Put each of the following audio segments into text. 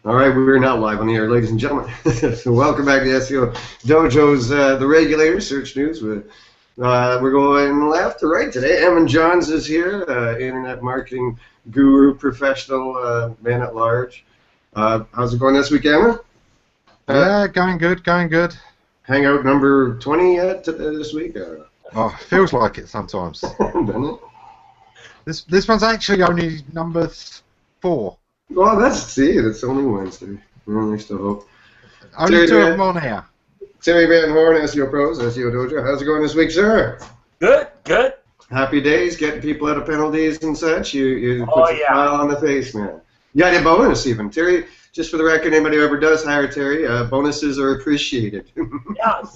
All right, we're now live on the air, ladies and gentlemen. So welcome back to SEO Dojo's The Regulators Search News. We're going left to right today. Evan Johns is here, internet marketing guru, professional, man at large. How's it going this week, Evan? Yeah, going good, going good. Hangout number 20 yet this week? Oh, feels like it sometimes. Doesn't it? This one's actually only number 4. Well, that's only Wednesday. There's still hope. Only 2 of them on here. Terry Van Horn, SEO Pros, SEO Dojo. How's it going this week, sir? Good, good. Happy days, getting people out of penalties and such. You Oh, put a smile on the face, man. You got a bonus even. Terry, just for the record, anybody who ever does hire Terry, bonuses are appreciated. Yes.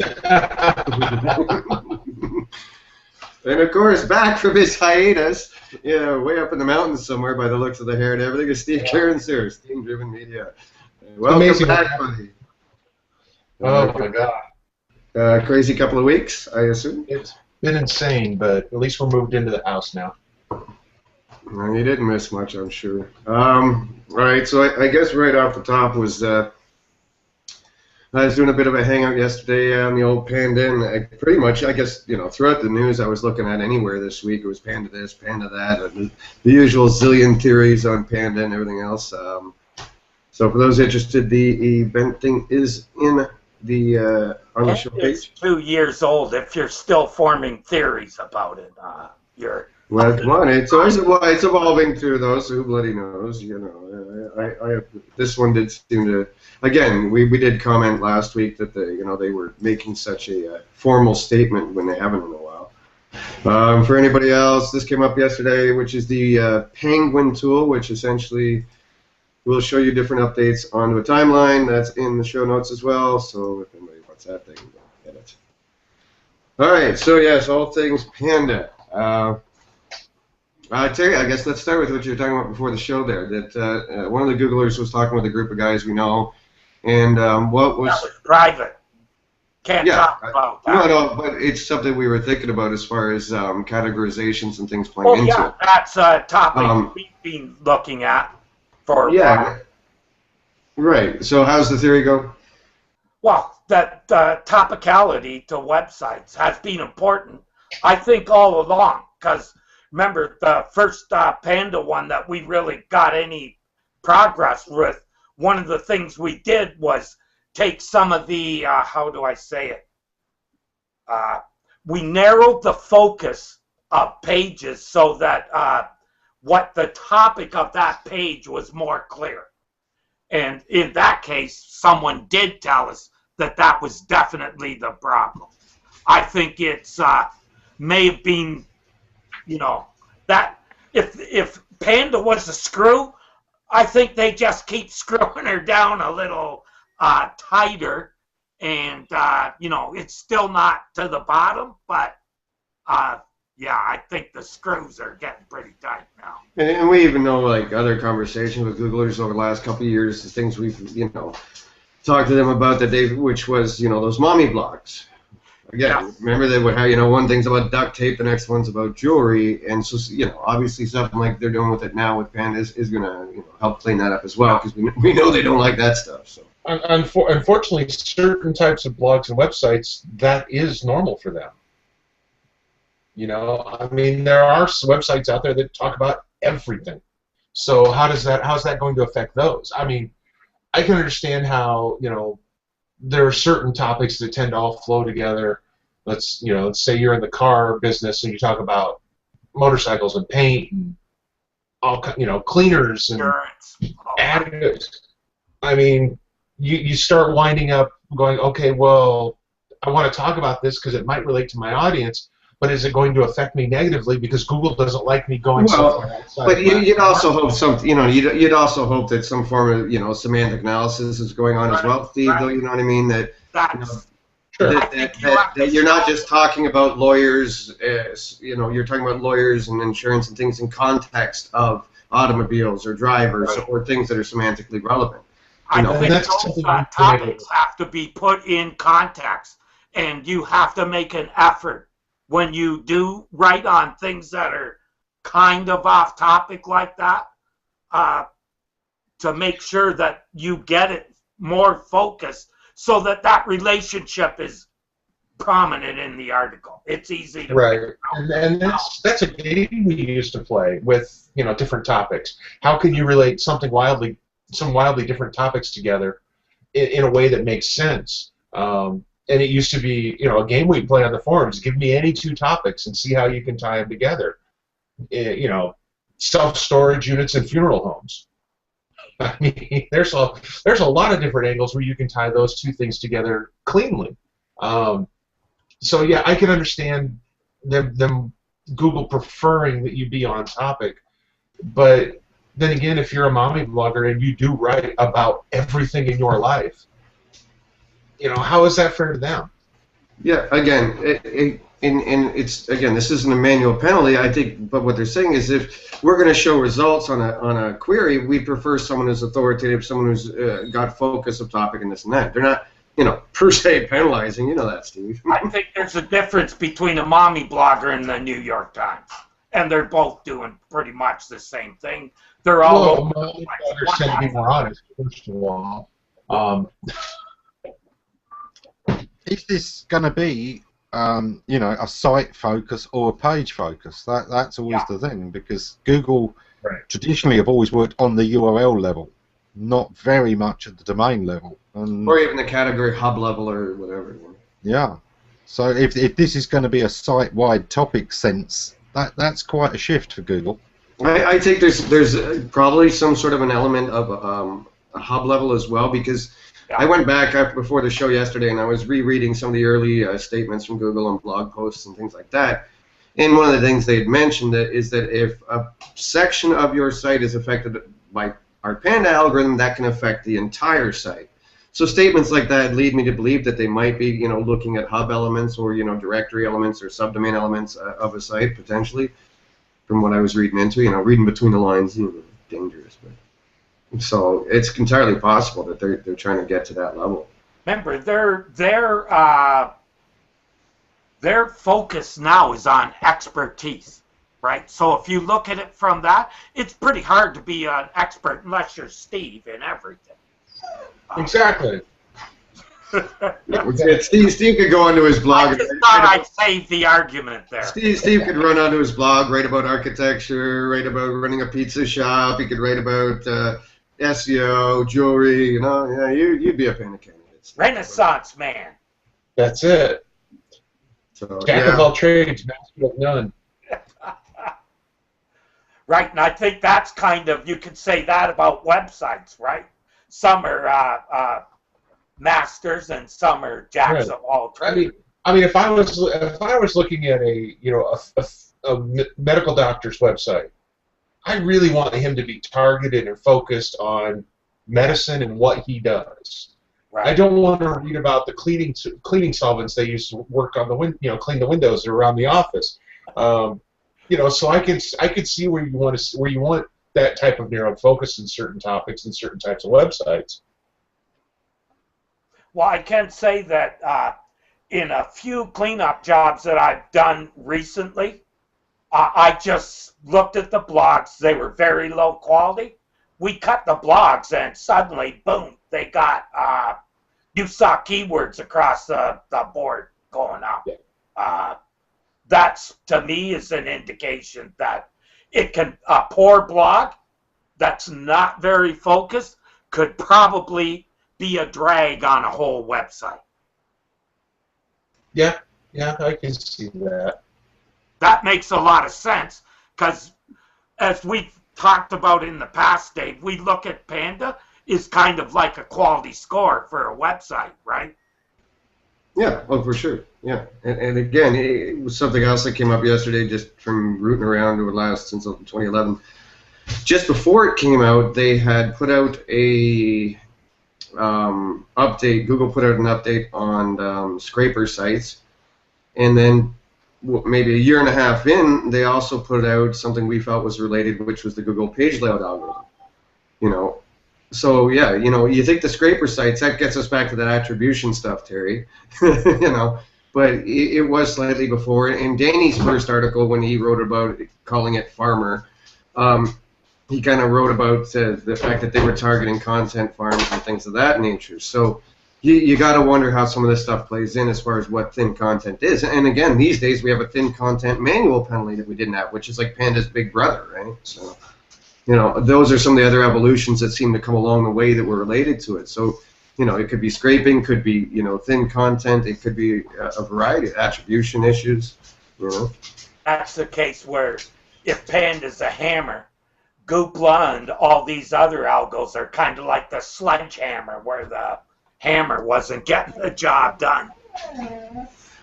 And of course, back from his hiatus, way up in the mountains somewhere by the looks of the hair and everything, is Steve Cairns here, Steam Driven Media. Welcome back, buddy. Oh my God. Crazy couple of weeks, I assume? It's been insane, but at least we're moved into the house now. Well, you didn't miss much, I'm sure. All right, so I guess right off the top was I was doing a bit of a hangout yesterday on the old Panda, and pretty much, I guess, throughout the news I was looking at anywhere this week, it was Panda this, Panda that, and the usual zillion theories on Panda and everything else. So for those interested, the event thing is in the on the show page. It's 2 years old. If you're still forming theories about it, you're. Well, come on, it's evolving through those. Who bloody knows? This one did seem to. Again, we did comment last week that they were making such a formal statement when they haven't in a while. For anybody else, this came up yesterday, which is the Penguin tool, which essentially will show you different updates onto a timeline. That's in the show notes as well. So if anybody wants that, they can go get it. All right. So yes, all things Panda. Terry, I guess let's start with what you were talking about before the show there, that one of the Googlers was talking with a group of guys we know, and what was... That was private. Can't talk about that. No, but it's something we were thinking about as far as categorizations and things playing into it. Yeah, that's a topic we've been looking at for a while. Right. So how's the theory go? Well, that topicality to websites has been important, I think, all along, because... Remember, the first Panda one that we really got any progress with, one of the things we did was take some of the, how do I say it? We narrowed the focus of pages so that what the topic of that page was more clear. And in that case, someone did tell us that that was definitely the problem. I think it's may have been... that if Panda was a screw, I think they just keep screwing her down a little tighter, and it's still not to the bottom, but yeah, I think the screws are getting pretty tight now. And we even know, like, other conversations with Googlers over the last couple of years, the things we've talked to them about which was those mommy blogs. Again, remember that how one thing's about duct tape, the next one's about jewelry, and so obviously something like they're doing with it now with Panda is going to help clean that up as well, because we know they don't like that stuff. So unfortunately, certain types of blogs and websites, that is normal for them. I mean, there are websites out there that talk about everything. So how's that going to affect those? I mean, I can understand how there are certain topics that tend to all flow together. Let's say you're in the car business and you talk about motorcycles and paint and all cleaners and additives. I mean, you start winding up going, okay, well, I want to talk about this because it might relate to my audience, but is it going to affect me negatively because Google doesn't like me going so far outside? But you'd also hope you'd also hope that some form of semantic analysis is going on as well, Steve. Though you know what I mean, that you're not just talking about lawyers. You're talking about lawyers and insurance and things in context of automobiles or drivers or things that are semantically relevant. I think those topics have to be put in context, and you have to make an effort when you do write on things that are kind of off topic like that. to make sure that you get it more focused so that that relationship is prominent in the article. It's easy to right, and that's a game we used to play with, you know, different topics. How can you relate some wildly different topics together in a way that makes sense? And it used to be, you know, a game we'd play on the forums. Give me any two topics and see how you can tie them together. You know, self-storage units and funeral homes. I mean, there's a lot of different angles where you can tie those two things together cleanly. So yeah, I can understand them Google preferring that you be on topic, but then again, if you're a mommy blogger and you do write about everything in your life, you know, how is that fair to them? Yeah, again, it's again, this isn't a manual penalty, I think, but what they're saying is if we're going to show results on a query, we prefer someone who's authoritative, someone who's got focus of topic and this and that. They're not, you know, per se penalizing. You know that, Steve. I think there's a difference between a mommy blogger and the New York Times, and they're both doing pretty much the same thing. They're all mommy bloggers tend to be more honest, first of all. Is this going to be, you know, a site focus or a page focus? That's always the thing, because Google traditionally have always worked on the URL level, not very much at the domain level, or even the category hub level or whatever. Yeah. So if this is going to be a site-wide topic sense, that's quite a shift for Google. I think there's probably some sort of an element of a hub level as well, because I went back before the show yesterday and I was rereading some of the early statements from Google on blog posts and things like that. And one of the things they had mentioned is that if a section of your site is affected by our Panda algorithm, that can affect the entire site. So statements like that lead me to believe that they might be, you know, looking at hub elements or, you know, directory elements or subdomain elements of a site potentially. From what I was reading into, you know, reading between the lines, you know, dangerous, but. So it's entirely possible that they're trying to get to that level. Remember, their focus now is on expertise, right? So if you look at it from that, it's pretty hard to be an expert unless you're Steve in everything. Exactly. Steve could go onto his blog. I just thought I'd save the argument there. Steve could run onto his blog, write about architecture, write about running a pizza shop. He could write about SEO, jewelry. You know, yeah, you'd be a Panda candidate. Renaissance man. That's it. So, Jack of all trades, master of none. Right, and I think that's kind of, you could say that about websites, right? Some are masters and some are jacks of all trades. I mean, if I was looking at a medical doctor's website, I really want him to be targeted and focused on medicine and what he does. Right. I don't want to read about the cleaning solvents they use to work on the clean the windows around the office. You know, so I could see where you want that type of narrow focus in certain topics and certain types of websites. Well, I can say that in a few cleanup jobs that I've done recently, I just looked at the blogs. They were very low quality. We cut the blogs, and suddenly, boom, they got, you saw keywords across the board going up. Yeah. That's, to me, is an indication that a poor blog that's not very focused could probably be a drag on a whole website. Yeah, I can see that. That makes a lot of sense, because as we've talked about in the past, Dave, we look at Panda is kind of like a quality score for a website, right? Yeah, oh, for sure. Yeah, and again, it was something else that came up yesterday just from rooting around over the last since 2011. Just before it came out, they had put out a update. Google put out an update on scraper sites, and then maybe a year and a half in, they also put out something we felt was related, which was the Google page layout algorithm. You know, so yeah, you know, you think the scraper sites, that gets us back to that attribution stuff, Terry. You know, but it was slightly before. In Danny's first article, when he wrote about it, calling it Farmer, he kind of wrote about the fact that they were targeting content farms and things of that nature. So you got to wonder how some of this stuff plays in as far as what thin content is. And again, these days we have a thin content manual penalty that we didn't have, which is like Panda's big brother, right? So, those are some of the other evolutions that seem to come along the way that were related to it. So, it could be scraping, could be, thin content, it could be a variety of attribution issues, That's the case where if Panda's a hammer, Goopla and all these other algos are kind of like the sledgehammer where the hammer wasn't getting the job done.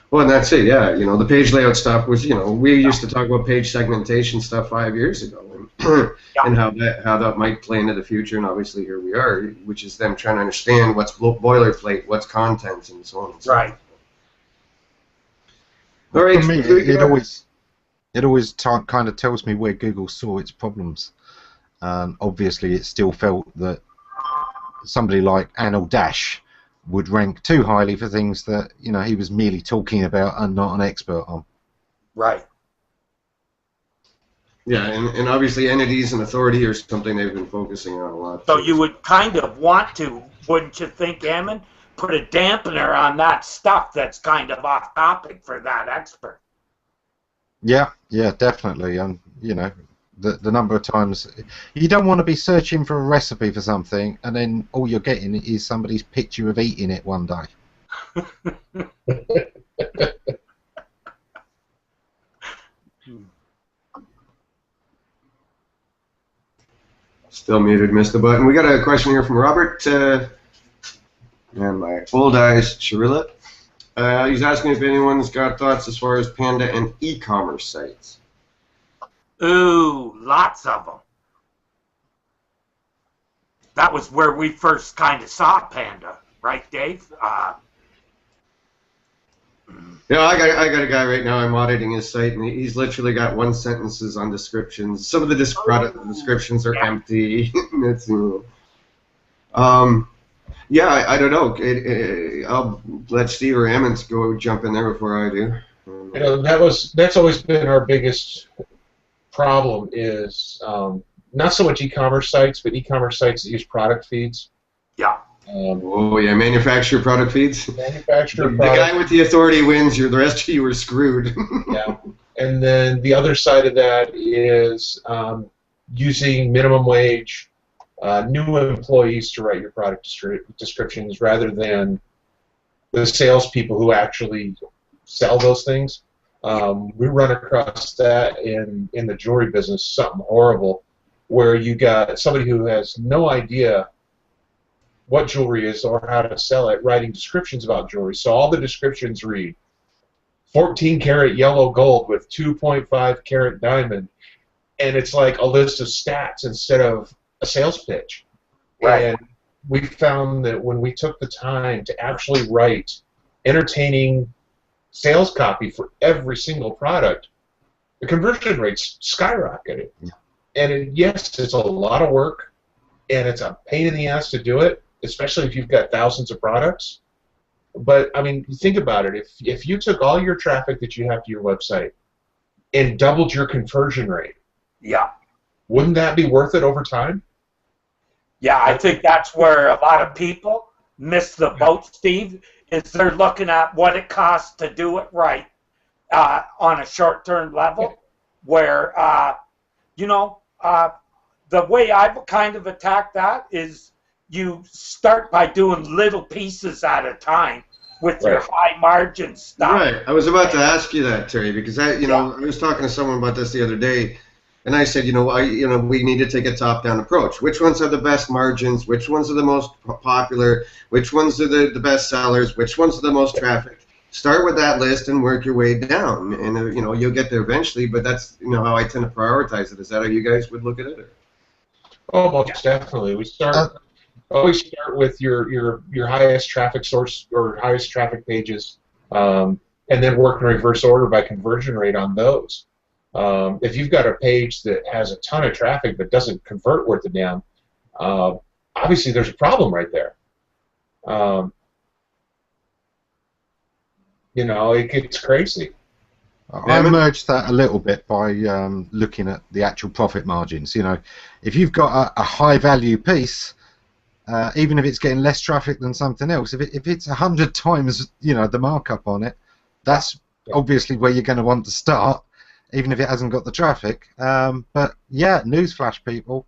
Well, and that's it, yeah. The page layout stuff was, we used to talk about page segmentation stuff 5 years ago, and how that might play into the future, and obviously here we are, which is them trying to understand what's boilerplate, what's content, and so on and so forth. Right. All right. For me, it always kind of tells me where Google saw its problems. Obviously, it still felt that somebody like Anil Dash would rank too highly for things that he was merely talking about and not an expert on. Right. Yeah, and obviously entities and authority are something they've been focusing on a lot. So you would kind of want to, wouldn't you think, Eamon, put a dampener on that stuff that's kind of off topic for that expert? Yeah, definitely. And the number of times you don't want to be searching for a recipe for something and then all you're getting is somebody's picture of eating it one day. Still muted, missed the button. We got a question here from Robert, and my old eyes Chirilla. He's asking if anyone's got thoughts as far as Panda and e-commerce sites. Ooh, lots of them. That was where we first kind of saw Panda, right, Dave? Yeah, I got a guy right now. I'm auditing his site, and he's literally got one sentences on descriptions. Some of the product descriptions are empty. It's, yeah, I don't know. I'll let Steve or Emmons go jump in there before I do. That's always been our biggest problem is not so much e-commerce sites, but e-commerce sites that use product feeds. Yeah. Oh yeah, manufacturer product feeds. Manufacturer the product. guy with the authority wins. The rest of you are screwed. Yeah, and then the other side of that is using minimum wage, new employees to write your product descriptions rather than the salespeople who actually sell those things. We run across that in the jewelry business, something horrible, where you got somebody who has no idea what jewelry is or how to sell it, writing descriptions about jewelry. So all the descriptions read 14 karat yellow gold with 2.5 karat diamond, and it's like a list of stats instead of a sales pitch. Right. And we found that when we took the time to actually write entertaining sales copy for every single product, the conversion rates skyrocketed. Yeah. And yes, it's a lot of work, and it's a pain in the ass to do it, especially if you've got thousands of products. But, I mean, think about it. If you took all your traffic that you have to your website and doubled your conversion rate, Yeah. wouldn't that be worth it over time? Yeah, I think that's where a lot of people miss the boat, Steve, is they're looking at what it costs to do it right on a short-term level, where, the way I've kind of attacked that is you start by doing little pieces at a time with your high-margin stuff. Right. I was about to ask you that, Terry, because I was talking to someone about this the other day, and I said, we need to take a top-down approach. Which ones are the best margins? Which ones are the most popular? Which ones are the best sellers? Which ones are the most trafficked? Start with that list and work your way down, and you'll get there eventually. But that's how I tend to prioritize it. Is that how you guys would look at it? Or? Oh, most definitely. We always start with your highest traffic source or highest traffic pages, and then work in reverse order by conversion rate on those. If you've got a page that has a ton of traffic but doesn't convert worth a damn, obviously there's a problem right there. It gets crazy. I merged that a little bit by looking at the actual profit margins. You know, if you've got a high value piece, even if it's getting less traffic than something else, if it's 100 times, you know, the markup on it, that's obviously where you're going to want to start, even if it hasn't got the traffic. But yeah, newsflash, people,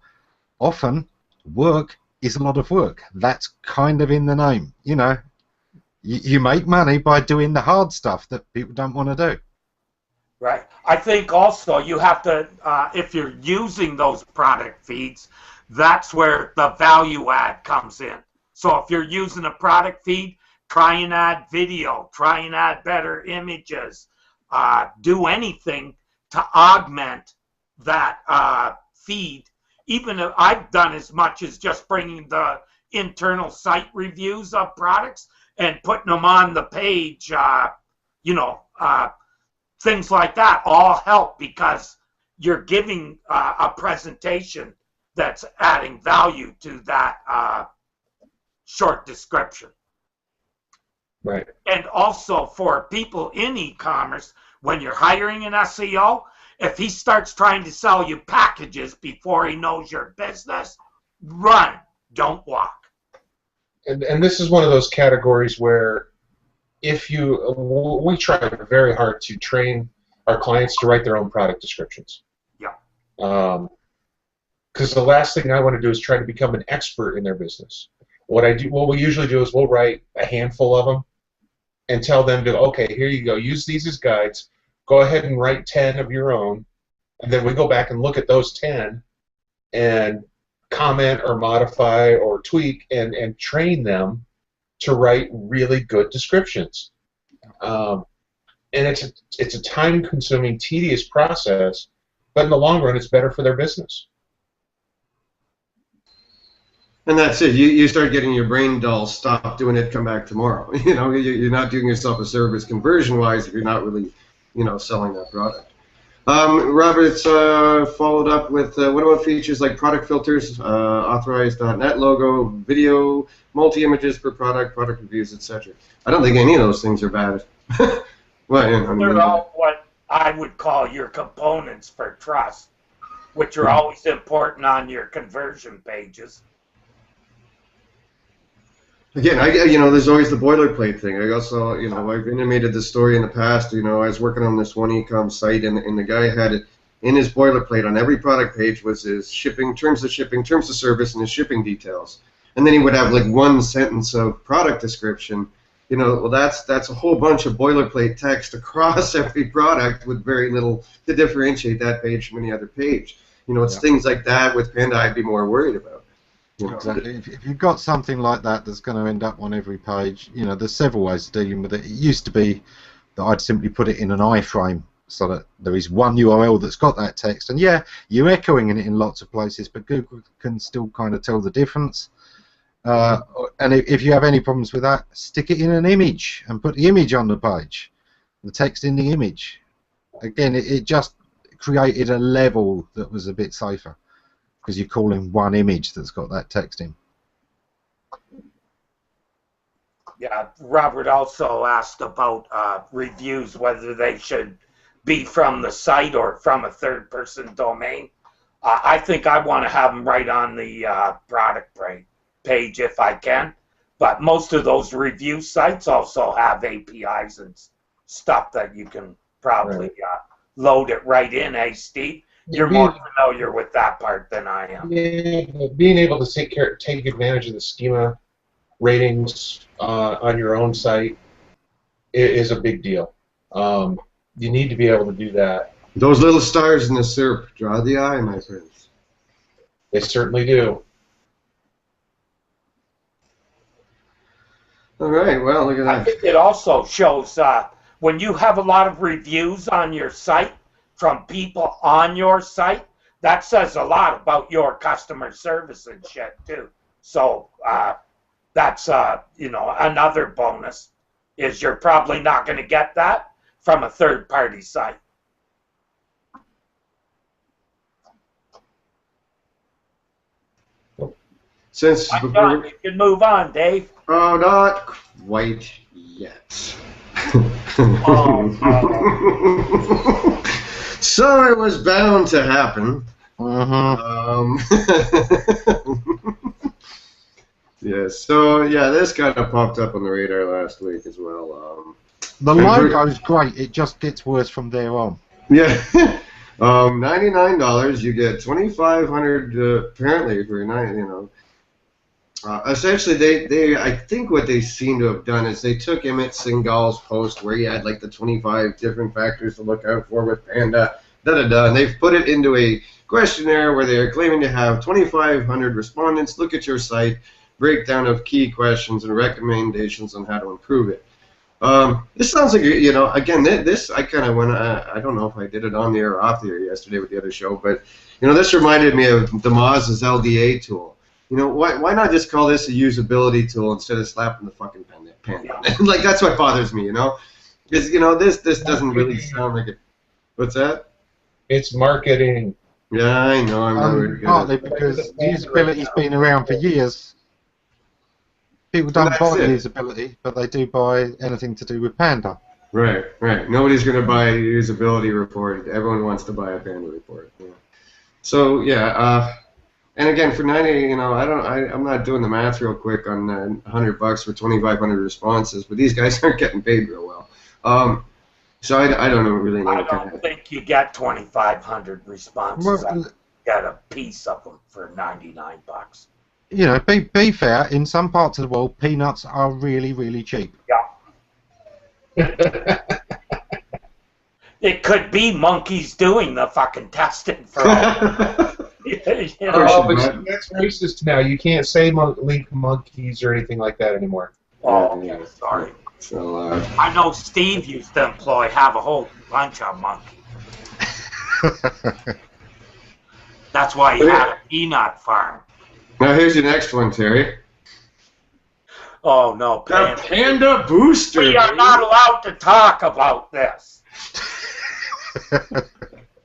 often work is a lot of work. That's kind of in the name. You know, you make money by doing the hard stuff that people don't want to do. Right. I think also you have to, if you're using those product feeds, that's where the value add comes in. So if you're using a product feed, try and add video, try and add better images, do anything to augment that feed. Even if I've done as much as just bringing the internal site reviews of products and putting them on the page, you know, things like that all help because you're giving a presentation that's adding value to that short description. Right. And also for people in e-commerce, when you're hiring an SEO, if he starts trying to sell you packages before he knows your business, run, don't walk. And this is one of those categories where we try very hard to train our clients to write their own product descriptions. Yeah. Because the last thing I want to do is try to become an expert in their business. What we usually do is we'll write a handful of them and tell them to, okay, here you go, use these as guides, go ahead and write 10 of your own, and then we go back and look at those 10 and comment or modify or tweak and train them to write really good descriptions. And it's a time-consuming, tedious process, but in the long run, it's better for their business. And that's it. You start getting your brain dull. Stop doing it. Come back tomorrow. You know, you're not doing yourself a service conversion-wise if you're not really, you know, selling that product. Robert's followed up with what about features like product filters, authorized.net logo, video, multi-images per product, product reviews, etc. I don't think any of those things are bad. Well, yeah, I mean, they're all what I would call your components for trust, which are always important on your conversion pages. Again, you know, there's always the boilerplate thing. I also, you know, I've animated this story in the past. You know, I was working on this one e-com site, and the guy had it in his boilerplate on every product page was his shipping, terms of service, and his shipping details. And then he would have like one sentence of product description. You know, well, that's a whole bunch of boilerplate text across every product with very little to differentiate that page from any other page. You know, it's things like that with Panda I'd be more worried about. You know, exactly. If you've got something like that that's going to end up on every page, you know, there's several ways of dealing with it. It used to be that I'd simply put it in an iframe so that there is one URL that's got that text. And yeah, you're echoing it in lots of places, but Google can still kind of tell the difference. And if you have any problems with that, stick it in an image and put the image on the page, the text in the image. Again, it just created a level that was a bit safer, because you're calling one image that's got that text in. Yeah, Robert also asked about reviews, whether they should be from the site or from a third-person domain. I think I want to have them right on the product page if I can, but most of those review sites also have APIs and stuff that you can probably load it right in, Steve? You're more familiar with that part than I am. Yeah, being able to take advantage of the schema ratings on your own site is a big deal. You need to be able to do that. Those little stars in the SERP draw the eye, my friends. They certainly do. All right, well, look at that. I think it also shows when you have a lot of reviews on your site from people on your site, that says a lot about your customer service and shit too. So that's you know, another bonus is you're probably not going to get that from a third-party site. Since you can move on, Dave. Oh, not quite yet. So it was bound to happen. Yeah, so yeah, this kind of popped up on the radar last week as well. The logo's great. It just gets worse from there on. Yeah, $99. You get 2,500 apparently for essentially, they I think what they seem to have done is they took Emmett Singal's post where he had like the 25 different factors to look out for with Panda, and they've put it into a questionnaire where they are claiming to have 2,500 respondents look at your site, breakdown of key questions and recommendations on how to improve it. This sounds like, again, this I kind of went, I don't know if I did it on the air or off the air yesterday with the other show, but, this reminded me of Damaz's LDA tool. Why not just call this a usability tool instead of slapping the fucking Panda? Like, that's what bothers me, Because, this doesn't really sound like it. What's that? It's marketing. Yeah, I know. I'm not really good partly because usability's been around for years. People don't buy usability, but they do buy anything to do with Panda. Right. Nobody's going to buy a usability report. Everyone wants to buy a Panda report. Yeah. So, yeah, and again, for 90, I'm not doing the math real quick on $100 for 2,500 responses, but these guys aren't getting paid real well. So I don't know really. I don't think you get 2,500 responses. I get a piece of them for $99. Be fair. In some parts of the world, peanuts are really, really cheap. Yeah. It could be monkeys doing the fucking testing for all. But that's racist now. You can't say link monkeys or anything like that anymore. Oh, okay, sorry. So, I know Steve used to have a whole bunch of monkeys. That's why he had a peanut farm. Now here's your next one, Terry. Oh no, the Panda Boosters. We are not allowed to talk about this.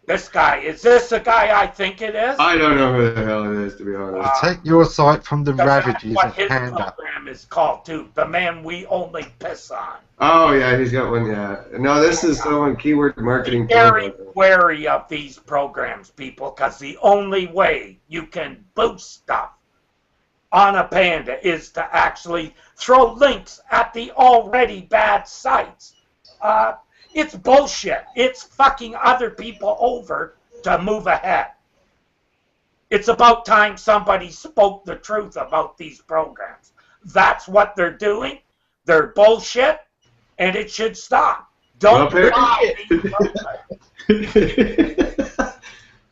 This guy, is this the guy I think it is? I don't know who the hell it is, to be honest. Take your site from the ravages what of his Panda. program is called, too. The man we only piss on. Oh, yeah, he's got one, yeah. No, this is someone keyword marketing. Be very wary of these programs, people, because the only way you can boost stuff on a Panda is to actually throw links at the already bad sites. It's bullshit. It's fucking other people over to move ahead. It's about time somebody spoke the truth about these programs. That's what they're doing. They're bullshit, and it should stop. Don't buy these programs.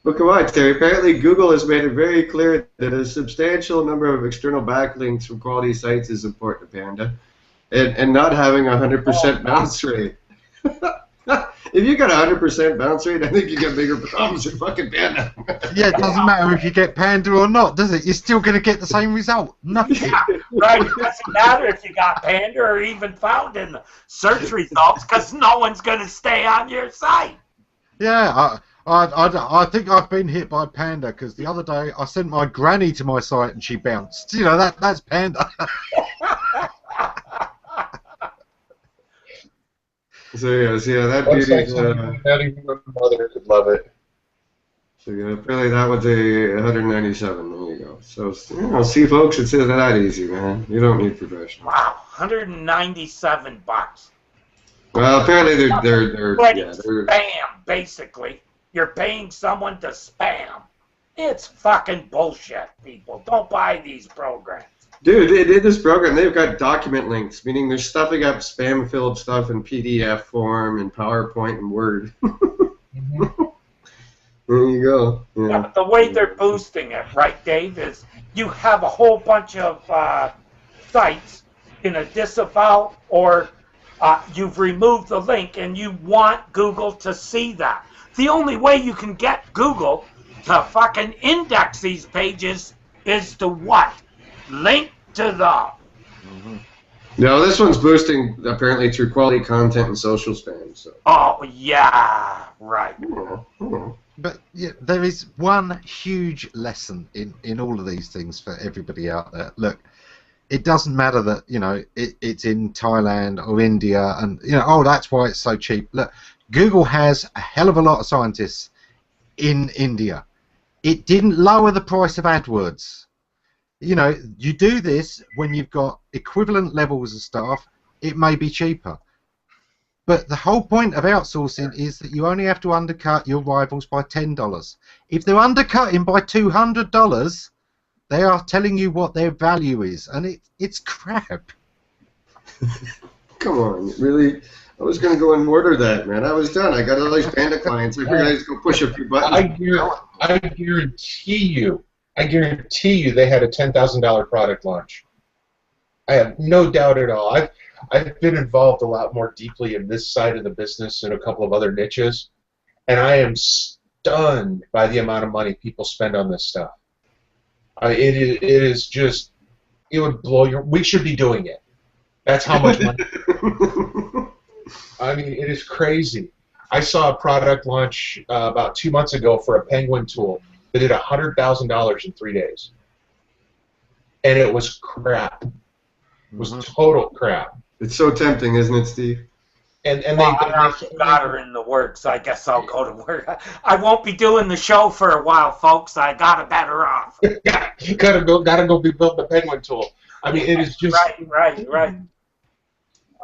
Well, come on, Terry. Apparently, Google has made it very clear that a substantial number of external backlinks from quality sites is important to Panda, and not having a 100% bounce rate. If you got a 100% bounce rate, I think you got bigger problems with fucking Panda. Yeah, it doesn't matter if you get Panda or not, does it? You're still going to get the same result. Nothing. Yeah, right. It doesn't matter if you got Panda or even found in the search results because no one's going to stay on your site. Yeah, I think I've been hit by Panda because the other day I sent my granny to my site and she bounced. That's Panda. So yeah, that beauty's. Not even my mother could love it. So yeah, apparently that was a 197. There you go. So see, folks, it's that easy, man. You don't need professionals. Wow, $197. Well, apparently they're spam. Basically, you're paying someone to spam. It's fucking bullshit, people. Don't buy these programs. Dude, in this program, they've got document links, meaning they're stuffing up spam-filled stuff in PDF form and PowerPoint and Word. There you go. Yeah. The way they're boosting it, right, Dave, is you have a whole bunch of sites in a disavow or you've removed the link and you want Google to see that. The only way you can get Google to fucking index these pages is to what? Link to the... No, this one's boosting apparently through quality content and social spam. So. Oh, yeah, right. But yeah, there is one huge lesson in all of these things for everybody out there. Look, it doesn't matter that it's in Thailand or India, and oh, that's why it's so cheap. Look, Google has a hell of a lot of scientists in India. It didn't lower the price of AdWords. You do this when you've got equivalent levels of staff. It may be cheaper, but the whole point of outsourcing is that you only have to undercut your rivals by $10. If they're undercutting by $200, they are telling you what their value is, and it's crap. Come on, really? I was going to go and order that, man. I was done. I got all these Panda clients. I figured I'd just go push a few buttons. I guarantee you they had a $10,000 product launch. I have no doubt at all. I've been involved a lot more deeply in this side of the business and a couple of other niches, and I am stunned by the amount of money people spend on this stuff. It is just, it would blow your. We should be doing it. That's how much money. I mean, it is crazy. I saw a product launch about 2 months ago for a Penguin tool that did $100,000 in 3 days, and it was crap. It was total crap. It's so tempting, isn't it, Steve? And I got her in the works. I guess I'll go to work. I won't be doing the show for a while, folks. I gotta better off. gotta go be building the Penguin tool. I mean, it is just right.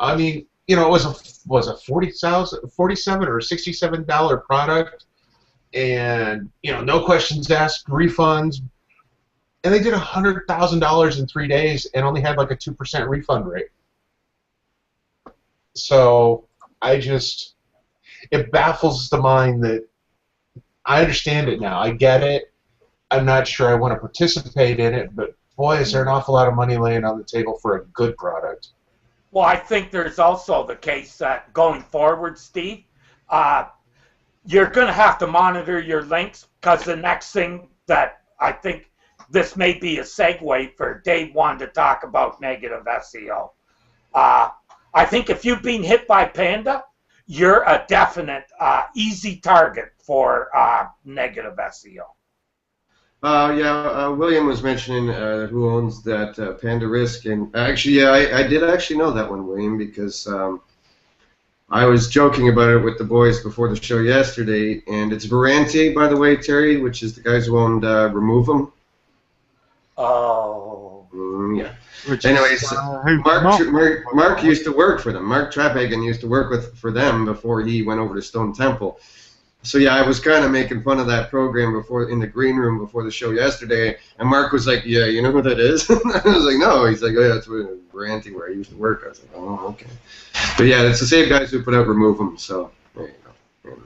I mean, it was a $47 or $67 product, and no questions asked, refunds, and they did $100,000 in 3 days and only had like a 2% refund rate. So it baffles the mind that I understand it now. I get it. I'm not sure I want to participate in it, but boy, is there an awful lot of money laying on the table for a good product. Well, I think there's also the case that going forward, Steve, you're going to have to monitor your links, because the next thing that I think this may be a segue for Dave wanted to talk about negative SEO. I think if you've been hit by Panda, you're a definite easy target for negative SEO. William was mentioning who owns that Panda Risk, and actually, yeah, I did actually know that one, William, because I was joking about it with the boys before the show yesterday, and it's Verante, by the way, Terry, which is the guys who owned Remove 'Em. Oh. Yeah. Anyways, Mark used to work for them. Mark Traphagen used to work for them before he went over to Stone Temple. So yeah, I was kind of making fun of that program before in the green room before the show yesterday, and Mark was like, "Yeah, you know who that is?" I was like, "No." He's like, "Oh, yeah, that's Ranty where I used to work." I was like, "Oh, okay." But yeah, it's the same guys who put out Remove 'Em. So there you go.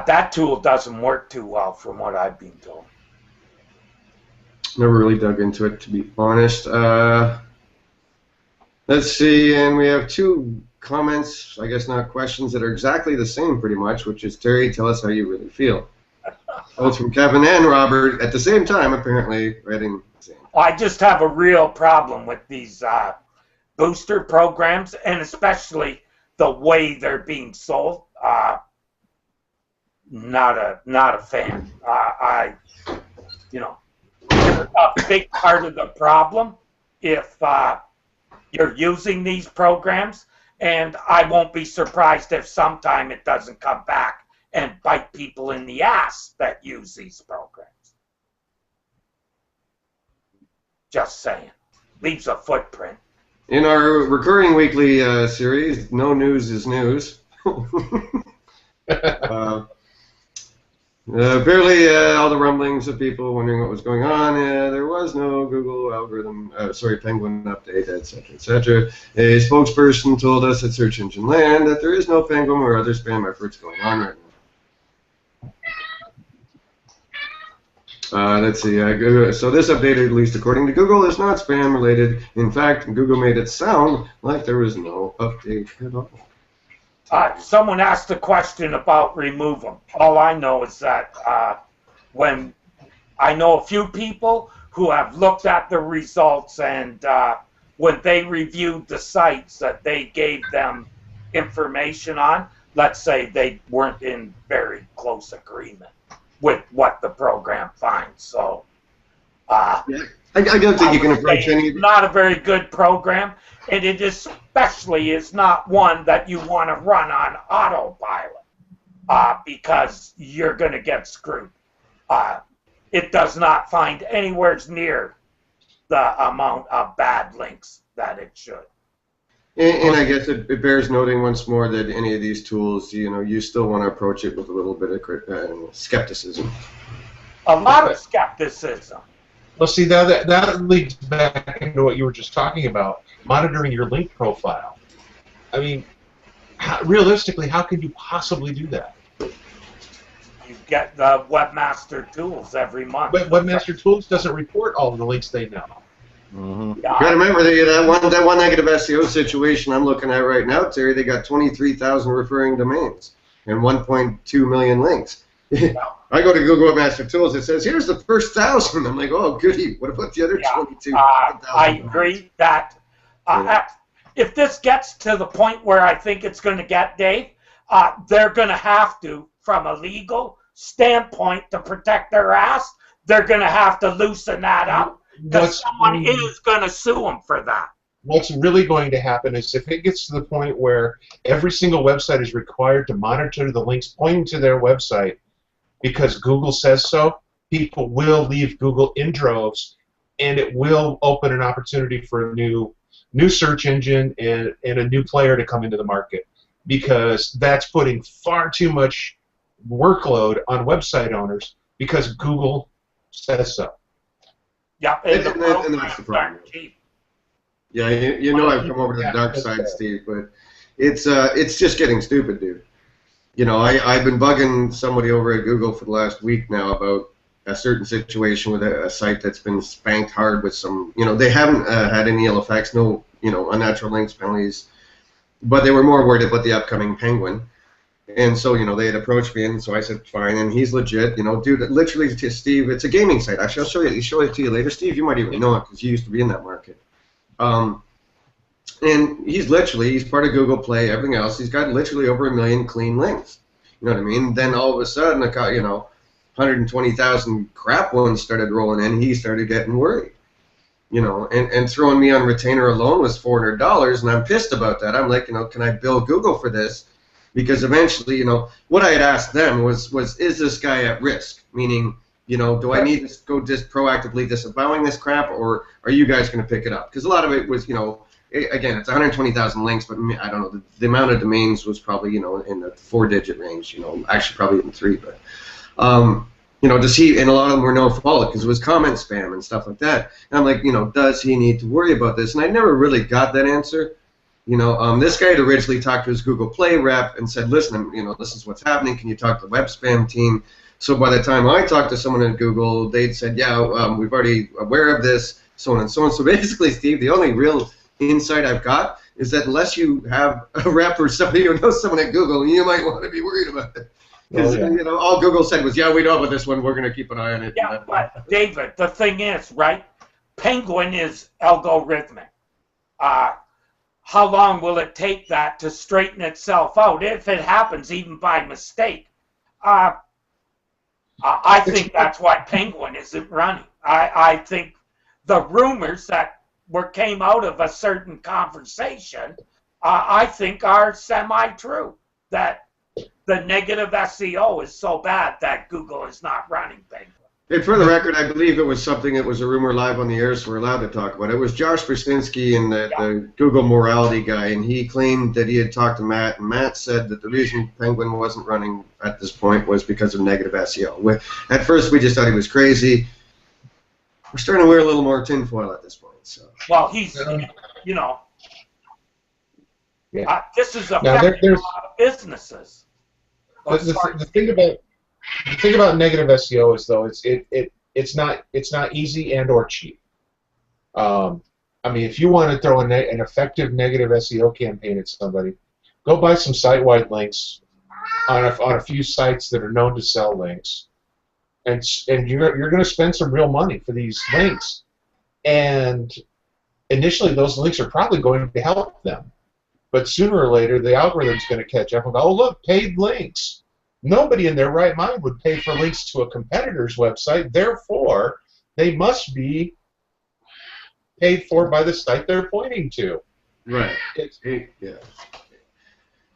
That tool doesn't work too well, from what I've been told. Never really dug into it, to be honest. Let's see, and we have two comments, I guess not questions, that are exactly the same pretty much, which is, Terry, tell us how you really feel. Both from Kevin and Robert at the same time, apparently, writing the same. I just have a real problem with these booster programs, and especially the way they're being sold. Not a fan. A big part of the problem if you're using these programs, and I won't be surprised if sometime it doesn't come back and bite people in the ass that use these programs. Just saying. Leaves a footprint. In our recurring weekly series, No News is News. Apparently, all the rumblings of people wondering what was going on. There was no Google algorithm, Penguin update, etc., etc. A spokesperson told us at Search Engine Land that there is no Penguin or other spam efforts going on right now. Let's see. So this update, at least according to Google, is not spam related. In fact, Google made it sound like there was no update at all. Someone asked a question about Remove 'Em. All I know is that when I know a few people who have looked at the results, and when they reviewed the sites that they gave them information on, let's say they weren't in very close agreement with what the program finds. So I don't think you can approach any of it. Not a very good program, and it especially is not one that you want to run on autopilot because you're going to get screwed. It does not find anywhere near the amount of bad links that it should. And I guess it bears noting once more that any of these tools, you still want to approach it with a little bit of skepticism. A lot of skepticism. Well, see, that leads back into what you were just talking about, monitoring your link profile. I mean, realistically, how could you possibly do that? You get the Webmaster Tools every month. But Webmaster Tools doesn't report all of the links they know. Mm-hmm. You gotta remember that one negative SEO situation I'm looking at right now, Terry. They got 23,000 referring domains and 1.2 million links. I go to Google Webmaster Tools. It says here's the first 1,000. I'm like, oh goody. What about the other 22,000? I agree that if this gets to the point where I think it's going to get, Dave, they're going to have to, from a legal standpoint, to protect their ass, they're going to have to loosen that up. Because someone is going to sue them for that. What's really going to happen is if it gets to the point where every single website is required to monitor the links pointing to their website because Google says so, people will leave Google in droves, and it will open an opportunity for a new search engine and a new player to come into the market, because that's putting far too much workload on website owners because Google says so. Yeah, and that's the problem. Yeah, I've come over to the dark side, Steve, but it's just getting stupid, dude. I've been bugging somebody over at Google for the last week now about a certain situation with a site that's been spanked hard with some, they haven't had any ill effects, no, unnatural links penalties, but they were more worried about the upcoming Penguin. And so, they had approached me, and so I said, fine, and he's legit, dude, literally, to Steve, it's a gaming site. Actually, I'll show it to you later. Steve, you might even know it, because you used to be in that market. And he's part of Google Play, everything else. He's got literally over 1 million clean links. You know what I mean? Then all of a sudden, 120,000 crap ones started rolling in. He started getting worried. And throwing me on retainer alone was $400, and I'm pissed about that. I'm like, can I bill Google for this? Because eventually, what I had asked them was is this guy at risk? Meaning, do I need to go just proactively disavowing this crap, or are you guys going to pick it up? Because a lot of it was, again, it's 120,000 links, but I don't know, the amount of domains was probably, in the 4-digit range, actually probably even 3, but, to see, and a lot of them were no fault because it was comment spam and stuff like that. And I'm like, does he need to worry about this? And I never really got that answer. This guy had originally talked to his Google Play rep and said, listen, this is what's happening. Can you talk to the web spam team? So by the time I talked to someone at Google, they'd said, yeah, we've already aware of this, so on and so on. So basically, Steve, the only real insight I've got is that unless you have a rep or somebody who knows someone at Google, you might want to be worried about it. Because, all Google said was, yeah, we know about this one. We're going to keep an eye on it. Yeah, but, David, the thing is, right, Penguin is algorithmic. How long will it take that to straighten itself out if it happens even by mistake? I think that's why Penguin isn't running. I think the rumors that came out of a certain conversation, I think are semi-true. That the negative SEO is so bad that Google is not running Penguin. And for the record, I believe it was something that was a rumor live on the air, so we're allowed to talk about it. It was Josh Brzezinski and the Google morality guy, and he claimed that he had talked to Matt, and Matt said that the reason Penguin wasn't running at this point was because of negative SEO. At first, we just thought he was crazy. We're starting to wear a little more tinfoil at this point. So. Well, he's, this is affecting a lot of businesses. The thing about negative SEO is, though, it's not easy and or cheap. I mean, if you want to throw an effective negative SEO campaign at somebody, go buy some site-wide links on a few sites that are known to sell links, and you're going to spend some real money for these links. And initially, those links are probably going to help them, but sooner or later, the algorithm's going to catch up and go, "Oh, look, paid links." Nobody in their right mind would pay for links to a competitor's website. Therefore, they must be paid for by the site they're pointing to. Right. Yeah.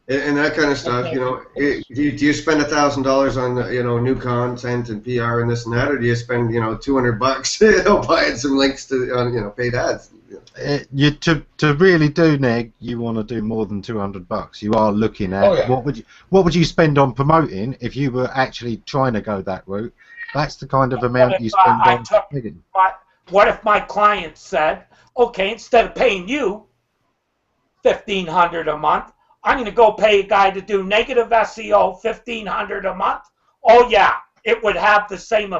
And that kind of stuff, you know, do you spend $1,000 on, you know, new content and PR and this and that, or do you spend, you know, $200, you know, buying some links to, you know, paid ads? To really do neg, you want to do more than $200. You are looking at what would you spend on promoting if you were actually trying to go that route? That's the kind of amount you spend on negging. What if my client said, okay, instead of paying you $1,500 a month, I'm going to go pay a guy to do negative SEO, $1,500 a month? Oh yeah, it would have the same.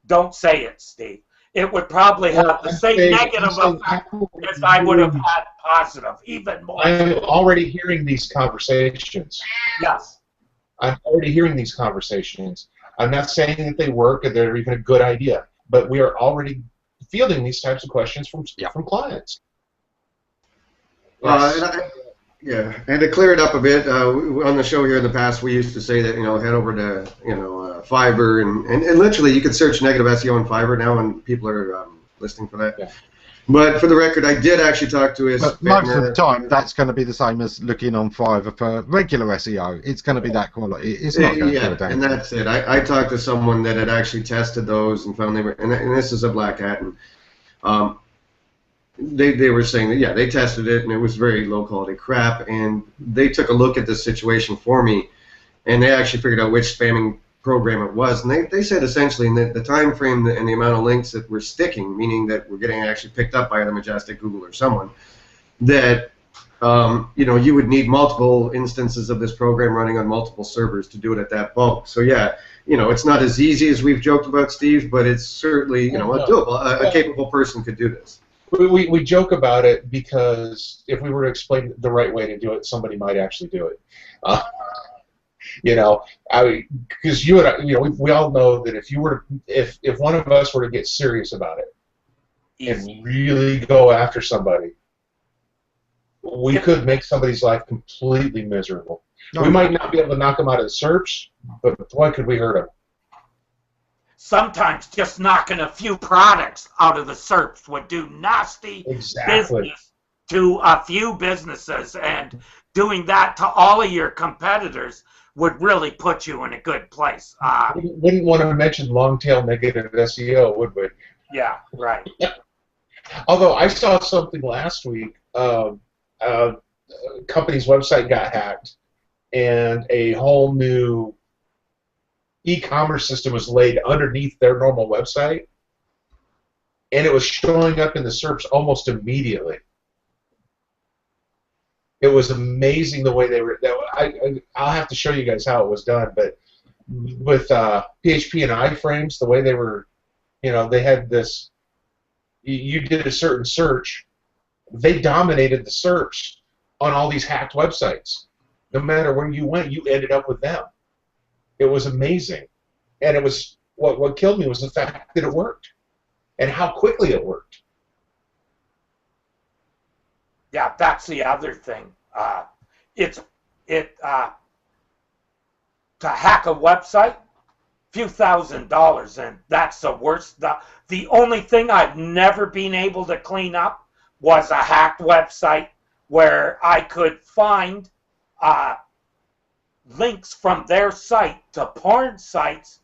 Don't say it, Steve. It would probably have the same negative effect as I would have had positive, even more. I'm already hearing these conversations. Yes. I'm already hearing these conversations. I'm not saying that they work or they're even a good idea, but we are already fielding these types of questions from clients. Yeah, and to clear it up a bit, on the show here in the past, we used to say that, you know, head over to, you know, Fiverr, and literally you can search negative SEO on Fiverr now, and people are listening for that. Yeah. But for the record, I did actually talk to his. But most of the time, that's going to be the same as looking on Fiverr for regular SEO. It's going to be that quality. It's not going to go down. And that's it. I talked to someone that had actually tested those and found they were, and this is a black hat, and they were saying that, yeah, they tested it, and it was very low-quality crap, and they took a look at this situation for me, and they actually figured out which spamming program it was, and they said essentially in the time frame and the amount of links that were sticking, meaning that we're getting actually picked up by the Majestic, Google, or someone, that you know, you would need multiple instances of this program running on multiple servers to do it at that bulk. So yeah, you know, it's not as easy as we've joked about, Steve, but it's certainly, you know, doable. A capable person could do this. We joke about it because if we were to explain the right way to do it, somebody might actually do it. You know, because you and I, you know, we all know that if one of us were to get serious about it and really go after somebody, we could make somebody's life completely miserable. We might not be able to knock them out of the search, but boy, could we hurt them. Sometimes just knocking a few products out of the SERPs would do nasty business to a few businesses, and doing that to all of your competitors would really put you in a good place. Wouldn't want to mention long-tail negative SEO, would we? Yeah, right. Although I saw something last week, a company's website got hacked, and a whole new e-commerce system was laid underneath their normal website, and it was showing up in the SERPs almost immediately. It was amazing the way they were. I'll have to show you guys how it was done, but with PHP and iframes, the way they were, you know, they had this. You did a certain search, they dominated the SERPs on all these hacked websites. No matter where you went, you ended up with them. It was amazing, and it was what killed me was the fact that it worked, and how quickly it worked. Yeah, that's the other thing. To hack a website, few $1,000s, and that's the worst. The only thing I've never been able to clean up was a hacked website where I could find links from their site to porn sites,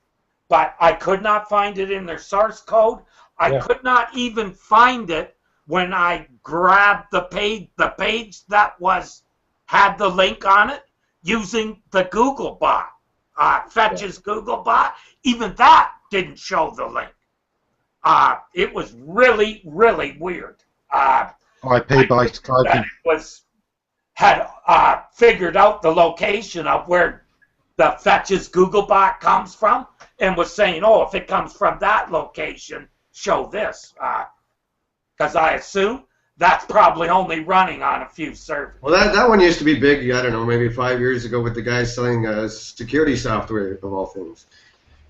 but I could not find it in their source code. I could not even find it when I grabbed the page that had the link on it using the Google bot, Fetch's Google bot. Even that didn't show the link. It was really, really weird. IP-based cloaking had figured out the location of where the Fetch's Google bot comes from, and was saying, oh, if it comes from that location, show this. Because I assume that's probably only running on a few servers. Well, that one used to be big, I don't know, maybe 5 years ago with the guys selling security software, of all things.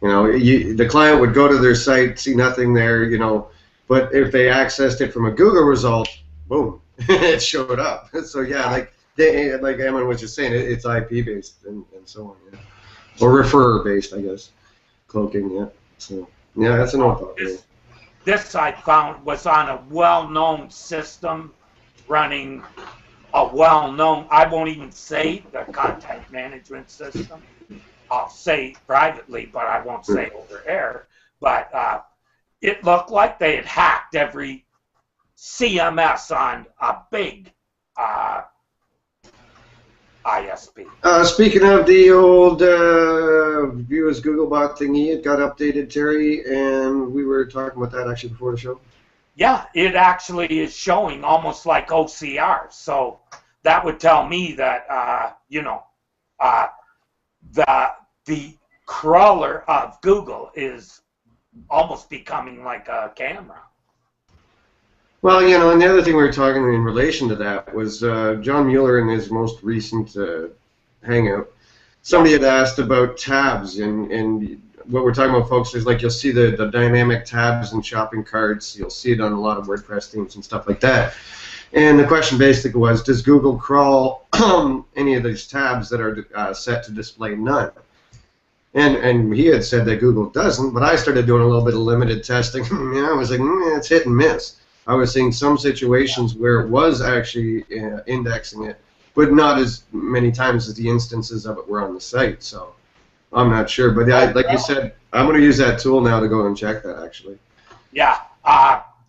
You know, the client would go to their site, see nothing there, you know, but if they accessed it from a Google result, boom, it showed up. So, yeah, like Eamon was just saying, it's IP-based and so on, yeah. Or referrer-based, I guess, cloaking, yeah. So, yeah, that's an old thought. this I found was on a well-known system running a well-known, I won't even say the content management system. I'll say privately, but I won't say over air. But it looked like they had hacked every CMS on a big ISP. Speaking of the old View as Googlebot thingy, it got updated, Terry, and we were talking about that actually before the show. Yeah, it actually is showing almost like OCR. So that would tell me that, you know, the crawler of Google is almost becoming like a camera. Well, you know, and the other thing we were talking in relation to that was John Mueller in his most recent hangout. Somebody had asked about tabs, and what we're talking about, folks, is like you'll see the dynamic tabs and shopping carts. You'll see it on a lot of WordPress themes and stuff like that. And the question basically was, does Google crawl any of these tabs that are set to display none? And he had said that Google doesn't, but I started doing a little bit of limited testing. I was like, it's hit and miss. I was seeing some situations where it was actually indexing it, but not as many times as the instances of it were on the site. So I'm not sure. But like you said, I'm going to use that tool now to go and check that, actually. Yeah.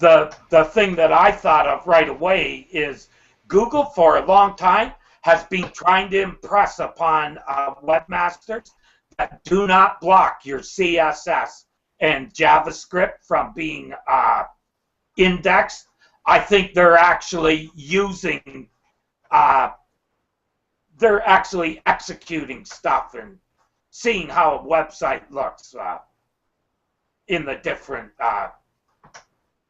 The thing that I thought of right away is Google for a long time has been trying to impress upon webmasters that do not block your CSS and JavaScript from being indexed. I think they're actually using, they're actually executing stuff and seeing how a website looks in the different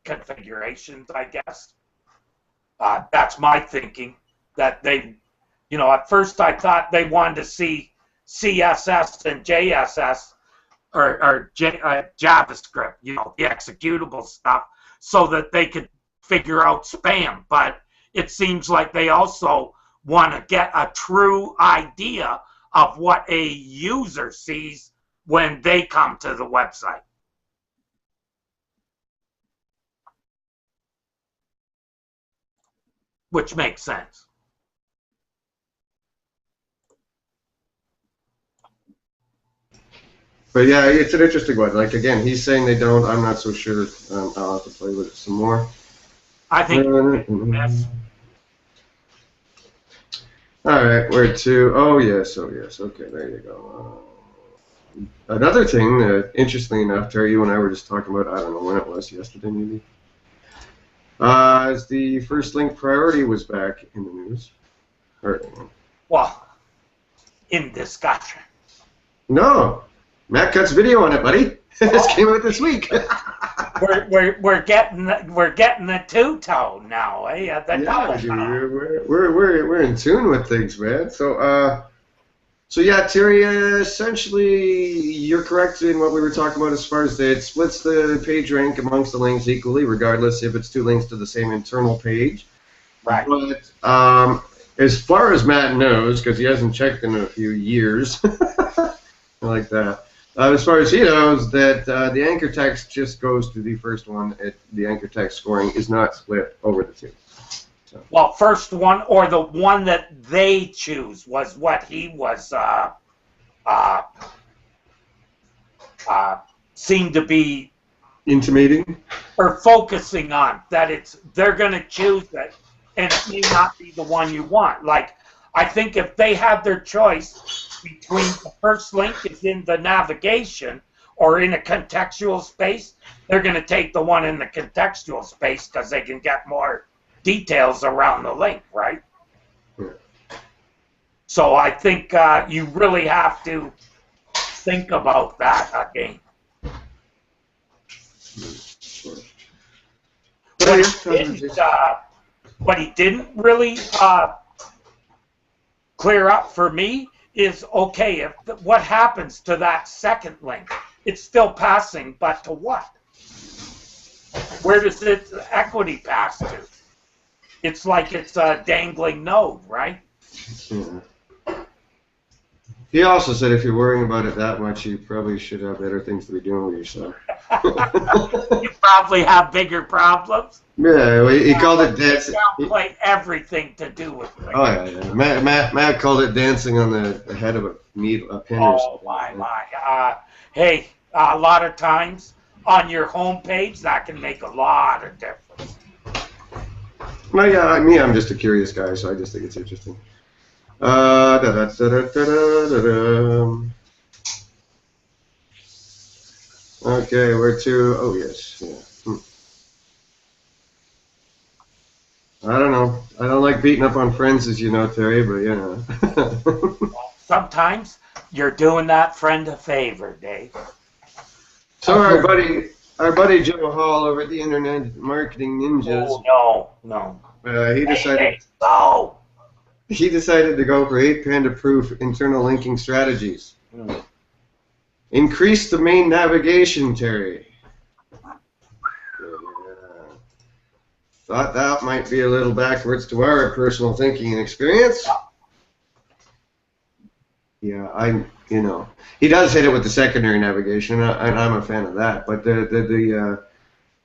configurations, I guess. That's my thinking, that they, you know, at first I thought they wanted to see CSS and JSS or JavaScript, you know, the executable stuff, so that they could figure out spam. But it seems like they also want to get a true idea of what a user sees when they come to the website. Which makes sense. But yeah, it's an interesting one. Like, again, he's saying they don't. I'm not so sure. I'll have to play with it some more. I think All right, where to? Oh, yes. Okay, there you go. Another thing, interestingly enough, Terry, you and I were just talking about, I don't know when it was, yesterday maybe, is the first link priority was back in the news. Well, in discussion. No. Matt Cut's video on it, buddy. This came out this week. we're getting the two-tone now, eh? We're in tune with things, man. So yeah, Terry. Essentially, you're correct in what we were talking about as far as it splits the page rank amongst the links equally, regardless if it's two links to the same internal page. Right. But as far as Matt knows, because he hasn't checked in a few years, like that. As far as he knows, that the anchor text just goes to the first one. The anchor text scoring is not split over the two. So. Well, first one or the one that they choose was what he was seemed to be intimating or focusing on, that they're going to choose it, and it may not be the one you want. Like, I think if they have their choice between the first link is in the navigation or in a contextual space, they're going to take the one in the contextual space because they can get more details around the link, right? Yeah. So I think you really have to think about that again. What he didn't really clear up for me is, okay, what happens to that second link? It's still passing, but to what? Where does its equity pass to? It's like it's a dangling node, right? Yeah. He also said if you're worrying about it that much, you probably should have better things to be doing with yourself. You probably have bigger problems. Yeah, well, he called it dancing. Downplay everything to do with it. Oh yeah. Matt called it dancing on the head of a pin or something. Oh my. Hey, a lot of times on your homepage, that can make a lot of difference. Well, yeah, I'm just a curious guy, so I just think it's interesting. Okay, where to? Oh yes, yeah. I don't know. I don't like beating up on friends, as you know, Terry, but you know. Sometimes you're doing that friend a favor, Dave. So our buddy Joe Hall over at the Internet Marketing Ninjas. Oh, no. He decided. No. He decided to go for 8 Panda-proof internal linking strategies. Increase the main navigation, Terry. Thought that might be a little backwards to our personal thinking and experience. Yeah, he does hit it with the secondary navigation, and I'm a fan of that. But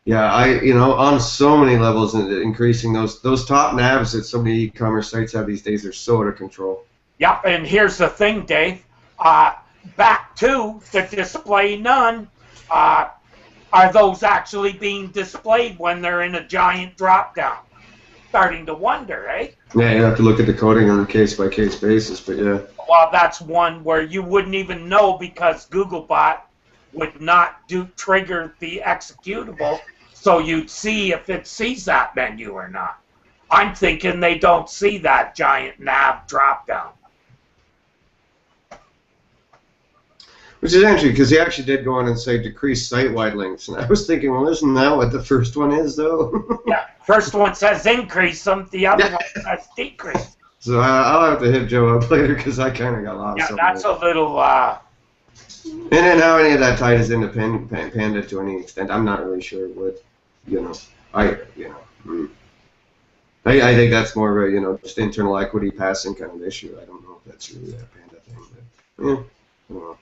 on so many levels, increasing those top navs that so many e-commerce sites have these days are so out of control. Yeah, and here's the thing, Dave. Back to the display none. Are those actually being displayed when they're in a giant drop-down? Starting to wonder, eh? Yeah, you have to look at the coding on a case-by-case basis, but yeah. Well, that's one where you wouldn't even know because Googlebot would not trigger the executable, so you'd see if it sees that menu or not. I'm thinking they don't see that giant nav drop-down. Which is interesting, because he actually did go on and say decrease site-wide links. And I was thinking, well, isn't that what the first one is, though? Yeah, first one says increase them, the other one says decrease. So I'll have to hit Joe up later, because I kind of got lost. Yeah, that's a little... And then how any of that ties into Panda to any extent, I'm not really sure what, I think that's more of a, just internal equity passing kind of issue. I don't know if that's really a Panda thing, but, yeah, I don't know.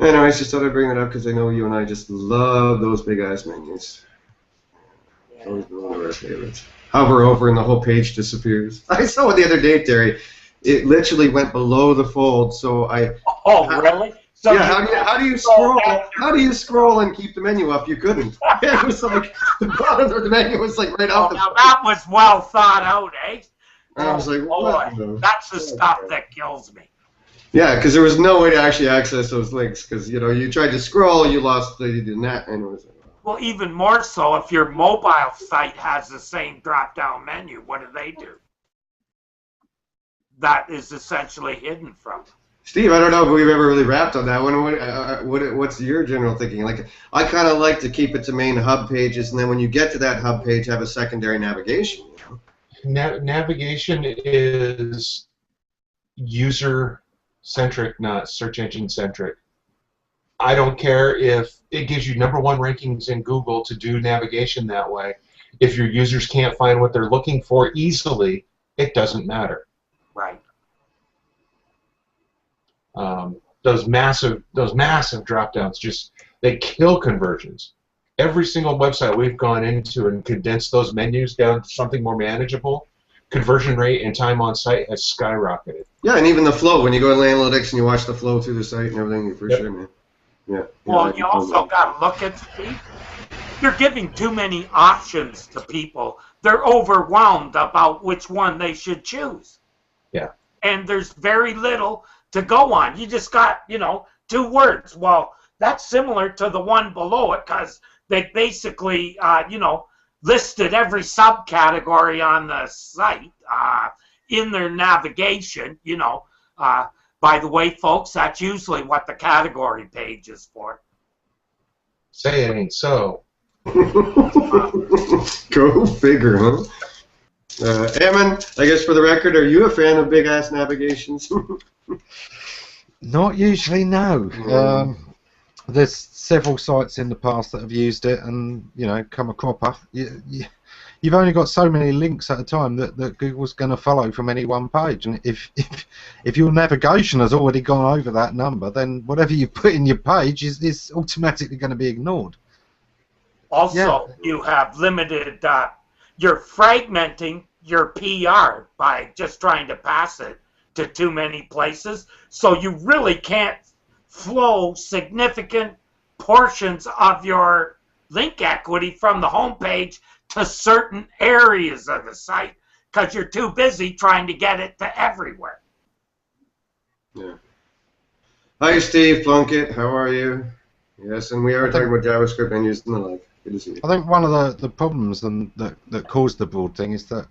Anyways, just thought I'd bring it up because I know you and I just love those big-ass menus. Always been one of our favorites. Hover over and the whole page disappears. I saw it the other day, Terry. It literally went below the fold, so I... Oh, really? So yeah, how do you scroll? How do you scroll and keep the menu up? You couldn't. It was like, the bottom of the menu was like right out the... Now that was well thought out, eh? I was like, what? That's the stuff that kills me. Yeah, because there was no way to actually access those links, because, you tried to scroll, you lost the net, and it was... Well, even more so, if your mobile site has the same drop-down menu, what do? That is essentially hidden from them. Steve, I don't know if we've ever really wrapped on that one. What's your general thinking? Like, I kind of like to keep it to main hub pages, and then when you get to that hub page, have a secondary navigation. Navigation is user-centric, not search engine-centric. I don't care if it gives you #1 rankings in Google to do navigation that way. If your users can't find what they're looking for easily, it doesn't matter. Right. Those massive drop-downs they kill conversions. Every single website we've gone into and condensed those menus down to something more manageable, conversion rate and time on site has skyrocketed. Yeah, and even the flow. When you go to analytics and you watch the flow through the site and everything, for sure, man. Yeah. Well, you also got to look at you're giving too many options to people. They're overwhelmed about which one they should choose. Yeah. And there's very little to go on. You just got, 2 words. Well, that's similar to the one below it because they basically, listed every subcategory on the site in their navigation, By the way, folks, that's usually what the category page is for. Say it ain't so. Go figure, huh? Eamon, I guess for the record, are you a fan of big-ass navigations? Not usually, no. There's several sites in the past that have used it, and come a cropper. You've only got so many links at a time that Google's going to follow from any one page, and if your navigation has already gone over that number, then whatever you put in your page is automatically going to be ignored. Also, you have limited. You're fragmenting your PR by just trying to pass it to too many places, so you really can't flow significant portions of your link equity from the home page to certain areas of the site because you're too busy trying to get it to everywhere. Yeah. Hi, Steve Plunkett. How are you? Yes, and we are talking about JavaScript menus and the like. Good to see you. I think one of the problems that caused the broad thing is that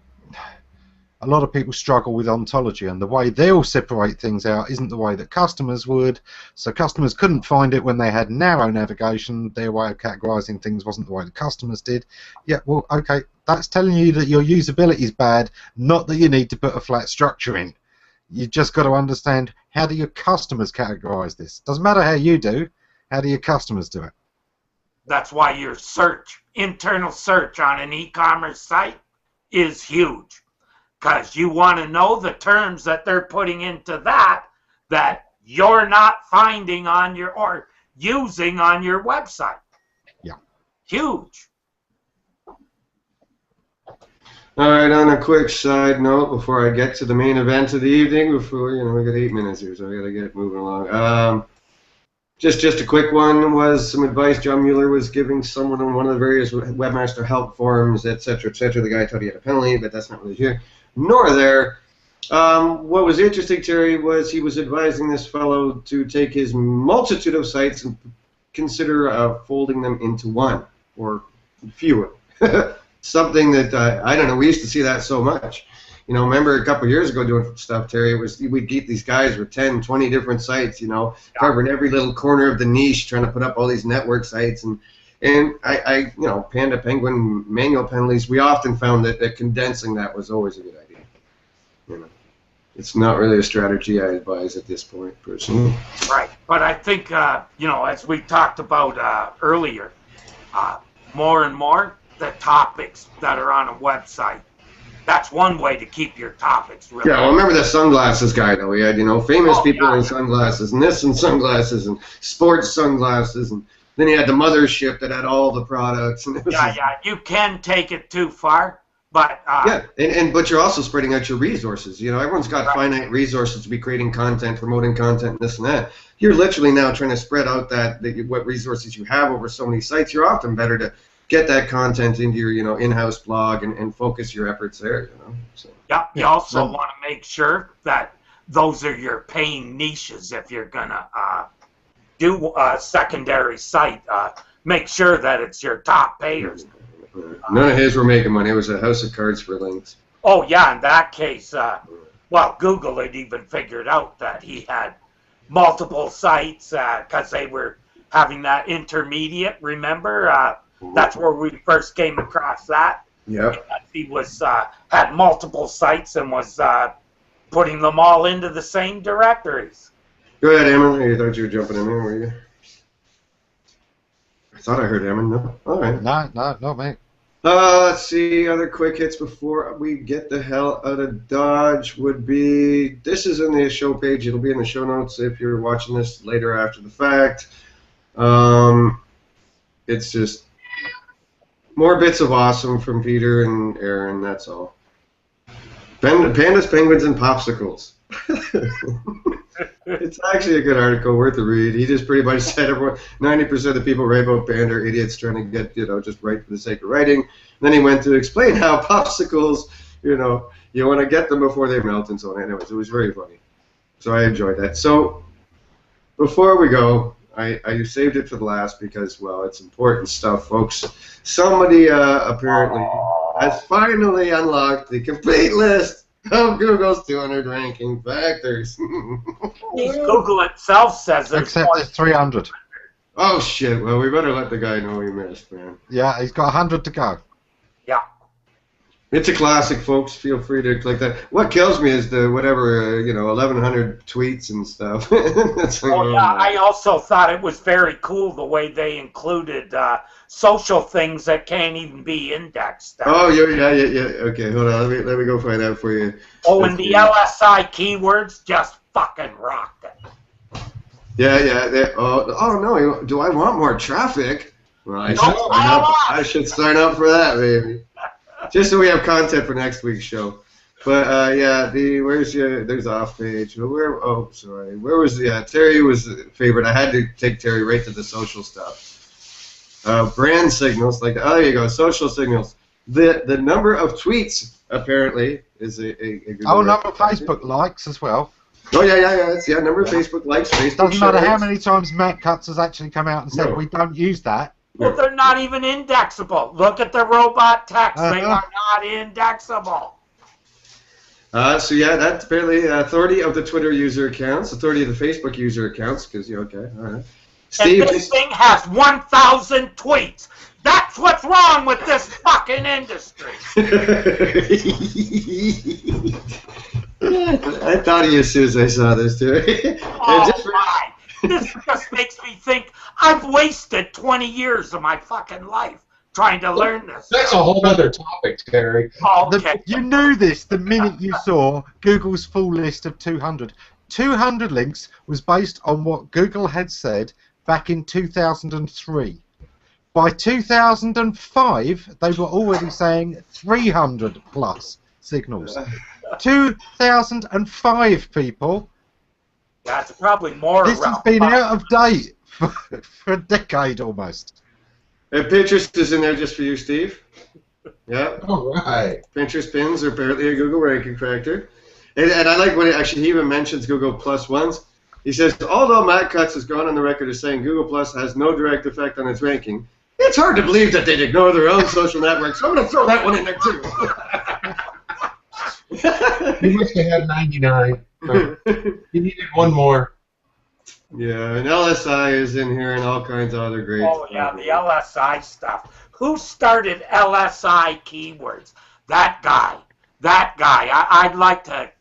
a lot of people struggle with ontology, and the way they'll separate things out isn't the way that customers would. So customers couldn't find it when they had narrow navigation. Their way of categorizing things wasn't the way the customers did. Yeah, well, okay, that's telling you that your usability is bad, not that you need to put a flat structure in. You just got to understand, how do your customers categorize this? Doesn't matter how you do, how do your customers do it? That's why your internal search on an e-commerce site is huge. Because you want to know the terms that they're putting into that you're not finding on or using on your website. Yeah. Huge. All right, on a quick side note, before I get to the main event of the evening, we got 8 minutes here, so I got to get moving along. Just a quick one was some advice John Mueller was giving someone on one of the various webmaster help forums, etc., etc. The guy thought he had a penalty, but that's not really here nor there. What was interesting, Terry, was he was advising this fellow to take his multitude of sites and consider folding them into one or fewer. Something that, I don't know, we used to see that so much. Remember a couple of years ago doing stuff, Terry, we'd get these guys with 10, 20 different sites, covering every little corner of the niche, trying to put up all these network sites. And I Panda, Penguin, manual penalties, we often found that condensing that was always a good idea. It's not really a strategy I advise at this point, personally. Right, but I think, as we talked about earlier, more and more, the topics that are on a website, that's one way to keep your topics really. Yeah, well, remember the sunglasses guy, though. We had, famous people in sunglasses, and this and sunglasses, and sports sunglasses, and then you had the mothership that had all the products. And you can take it too far, but... but you're also spreading out your resources. Everyone's got finite resources to be creating content, promoting content, and this and that. You're literally now trying to spread out what resources you have over so many sites. You're often better to get that content into your in-house blog and focus your efforts there. So. Yeah, you also want to make sure that those are your paying niches if you're gonna do a secondary site. Make sure that it's your top payers. None of his were making money. It was a house of cards for links. Oh yeah, in that case, Google had even figured out that he had multiple sites because they were having that intermediate. Remember, that's where we first came across that. Yep. He was had multiple sites and was putting them all into the same directories. Go ahead, Eamon. You thought you were jumping in there, were you? I thought I heard Eamon. No. All right. No, not me. Let's see. Other quick hits before we get the hell out of Dodge would be, this is in the show page. It'll be in the show notes if you're watching this later after the fact. It's just more bits of awesome from Peter and Aaron, that's all. Pandas, penguins, and popsicles. It's actually a good article, worth a read. He just pretty much said 90% of the people write about Panda are idiots trying to get, just write for the sake of writing. And then he went to explain how popsicles, you want to get them before they melt and so on. Anyways, it was very funny. So I enjoyed that. So before we go, I saved it for the last because, well, it's important stuff, folks. Somebody apparently has finally unlocked the complete list of Google's 200 ranking factors. Google itself says there's except there's 300. Oh, shit. Well, we better let the guy know he missed, man. Yeah, he's got 100 to go. Yeah. It's a classic, folks. Feel free to click that. What kills me is the whatever 1,100 tweets and stuff. That's like, Oh yeah, I also thought it was very cool the way they included social things that can't even be indexed. Oh yeah. Okay, hold on. Let me go find out for you. Oh, and the LSI keywords just fucking rocked it. Yeah. Oh no. Do I want more traffic? Well, I should sign up for that, baby. Just so we have content for next week's show. But yeah, there's off page. Where was the Terry was the favorite. I had to take Terry right to the social stuff. Brand signals, there you go, social signals. The number of tweets apparently is a good number of Facebook likes as well. Oh yeah. Number of Facebook likes. Facebook doesn't matter how many times Matt Cutts has actually come out and said we don't use that. Well, they're not even indexable. Look at the robot text. They are not indexable. So yeah, that's apparently 30 of the Twitter user accounts, 30 of the Facebook user accounts, because okay, all right. Steve, and this thing has 1,000 tweets. That's what's wrong with this fucking industry. I thought of you as soon as I saw this too. My. This just makes me think I've wasted 20 years of my fucking life trying to learn this. That's a whole other topic, Terry. Okay. You knew this the minute you saw Google's full list of 200. 200 links was based on what Google had said back in 2003. By 2005, they were already saying 300 plus signals. 2005, people. That's probably more. This has been out of date for a decade almost. Pinterest is in there just for you, Steve. Yeah. All right. Pinterest pins are apparently a Google ranking factor. And I like when he even mentions Google Plus ones. He says, although Matt Cutts has gone on the record as saying Google Plus has no direct effect on its ranking, it's hard to believe that they'd ignore their own social network, so I'm going to throw that one in there too. You must have had 99. You needed one more. Yeah, and LSI is in here and all kinds of other great stuff. Oh, yeah, the LSI stuff. Who started LSI keywords? That guy. I'd like to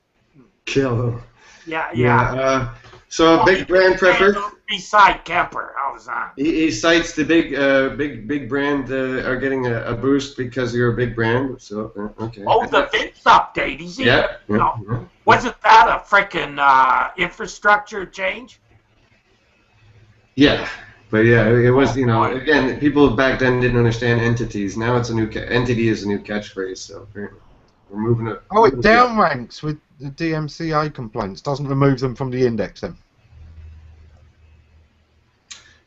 kill him. Yeah. So big brand preference. Beside Kemper, how's that? He cites the big brand are getting a boost because you're a big brand. So okay. Oh, the Vince update. He's wasn't that a frickin' infrastructure change? Yeah, but yeah, it was. Again, people back then didn't understand entities. Now it's a new entity is a new catchphrase. So we're moving it. Oh, it downranks with the DMCA complaints. Doesn't remove them from the index then.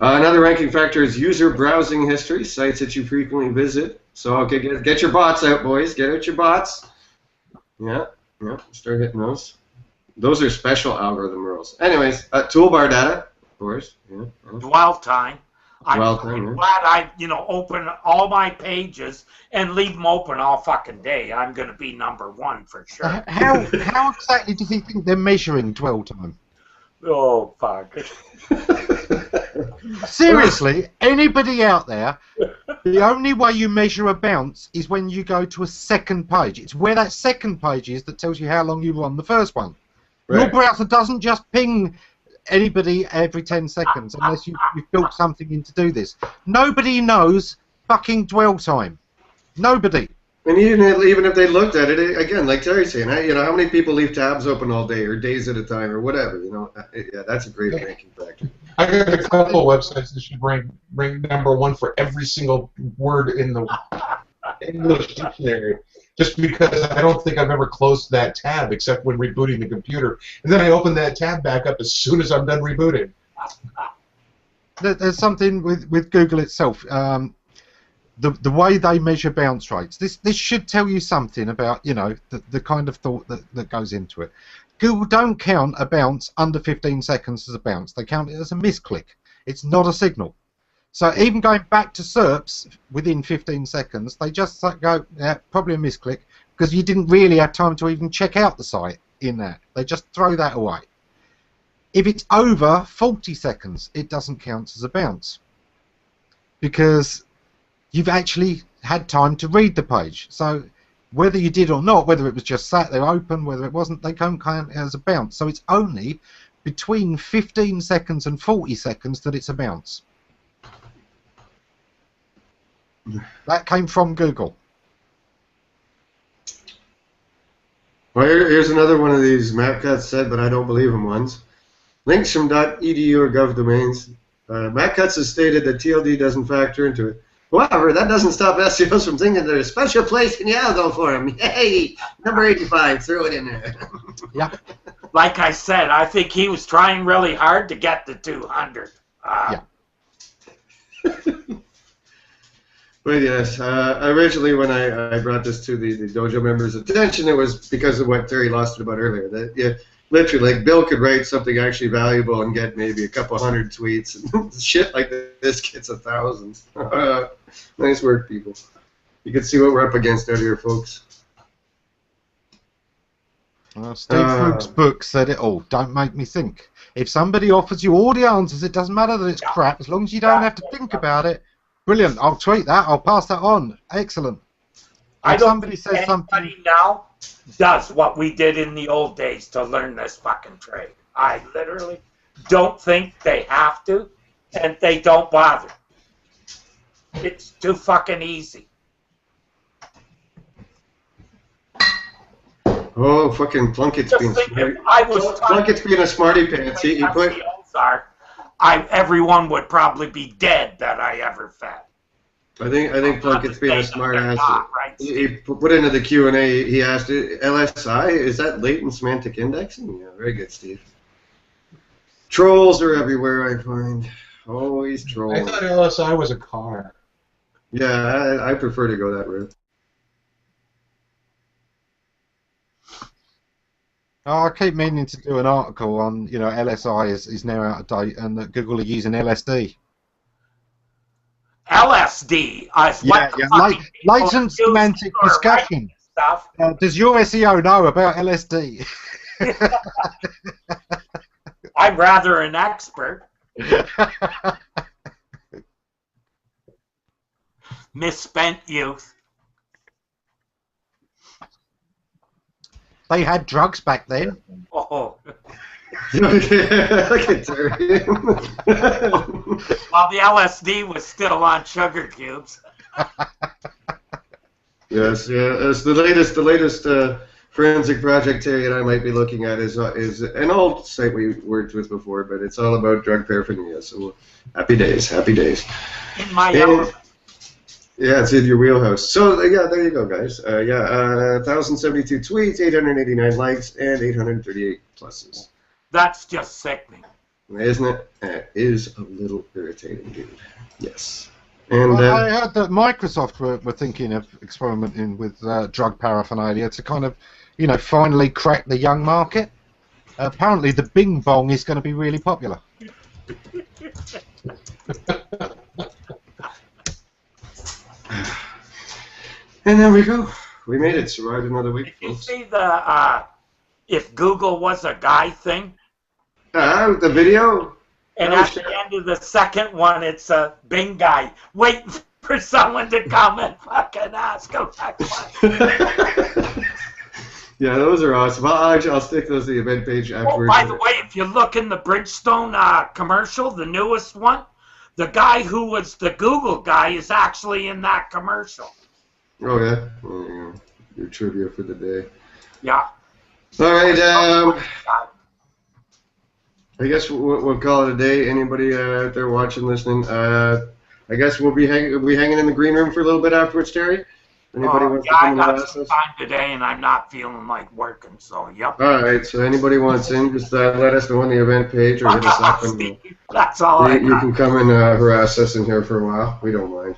Another ranking factor is user browsing history, sites that you frequently visit. So, okay, get your bots out, boys. Get out your bots. Yeah, start hitting those. Those are special algorithm rules. Anyways, toolbar data, of course. Yeah. Dwell time. I'm glad I, open all my pages and leave them open all fucking day. I'm going to be #1 for sure. How exactly do you think they're measuring dwell time? Oh, fuck. Seriously, anybody out there, the only way you measure a bounce is when you go to a second page. It's where that second page is that tells you how long you were on the first one. Right. Your browser doesn't just ping anybody every 10 seconds unless you've built something in to do this. Nobody knows fucking dwell time. Nobody. And even if they looked at it, again, like Terry's saying, how many people leave tabs open all day or days at a time or whatever, yeah, that's a great ranking factor. I got a couple websites that should rank #1 for every single word in the English dictionary, just because I don't think I've ever closed that tab except when rebooting the computer, and then I open that tab back up as soon as I'm done rebooting. There's something with Google itself. The way they measure bounce rates, this should tell you something about the kind of thought that goes into it. Google don't count a bounce under 15 seconds as a bounce. They count it as a misclick. It's not a signal. So even going back to SERPs within 15 seconds, they just go, yeah, probably a misclick, because you didn't really have time to even check out the site in that. They just throw that away. If it's over 40 seconds, it doesn't count as a bounce, because you've actually had time to read the page. So whether you did or not, whether it was just sat there open, whether it wasn't, they can't count it as a bounce. So it's only between 15 seconds and 40 seconds that it's a bounce. That came from Google. Well, here's another one of these MapCuts said, but I don't believe him ones. Links from .edu or gov domains. MapCuts has stated that TLD doesn't factor into it. However, that doesn't stop SEOs from thinking there's a special place in Yalgo for them. Yay! Number 85, throw it in there. Yeah. Like I said, I think he was trying really hard to get to 200. Yeah. But yes, originally when I brought this to the Dojo members' attention, it was because of what Terry Lawson about earlier. That literally, like, Bill could write something actually valuable and get maybe a couple hundred tweets, and shit like this gets 1,000. Nice work, people. You can see what we're up against out here, folks. Well, Steve Fook's book said it all. Don't make me think. If somebody offers you all the answers, it doesn't matter that it's crap, as long as you don't have to think about it. Brilliant. I'll tweet that. I'll pass that on. Excellent. I If don't somebody think says anybody something now does what we did in the old days to learn this fucking trade. I literally don't think they have to, and they don't bother. It's too fucking easy. Oh, fucking Plunkett's Just being think smart. if I was Plunkett's being a smarty pants. He put everyone would probably be dead that I ever fed. I think Plunkett's being a smart ass. Right, He put into the Q&A. He asked, "LSI, is that latent semantic indexing?" Yeah, very good, Steve. Trolls are everywhere, I find. Always trolls. I thought LSI was a car. Yeah, I prefer to go that route. Oh, I keep meaning to do an article on, LSI is now out of date and that Google are using LSD. LSD. Latent semantic discussion. Stuff. Does your SEO know about LSD? I'm rather an expert. Misspent youth. They had drugs back then. Oh. Look at Terry. While the LSD was still on sugar cubes. Yes, the latest forensic project Terry and I might be looking at is an old site we worked with before, but it's all about drug paraphernalia. So happy days. In my element. Yeah, it's in your wheelhouse. So yeah, there you go, guys. 1,072 tweets, 889 likes, and 838 pluses. That's just sickening. Isn't it? It is a little irritating, dude. Yes. And I heard that Microsoft were thinking of experimenting with drug paraphernalia to kind of, finally crack the young market. Apparently, the Bing Bong is going to be really popular. And there we go. We made it. Survived another week. Did you see the if Google was a guy thing? The video? And at the end of the second one, it's a Bing guy waiting for someone to come and fucking ask him that question. Yeah, those are awesome. I'll stick those to the event page afterwards. Oh, by the way, if you look in the Bridgestone commercial, the newest one, the guy who was the Google guy is actually in that commercial. Oh, yeah? Oh, yeah. Your trivia for the day. Yeah. All right. I guess we'll call it a day. Anybody out there watching, listening? I guess we'll be hanging in the green room for a little bit afterwards, Terry. Anybody wants to come I got and some time today, and I'm not feeling like working, so yep. All right. So anybody wants in, just let us know on the event page or hit us up, and that's all you can come and harass us in here for a while. We don't mind.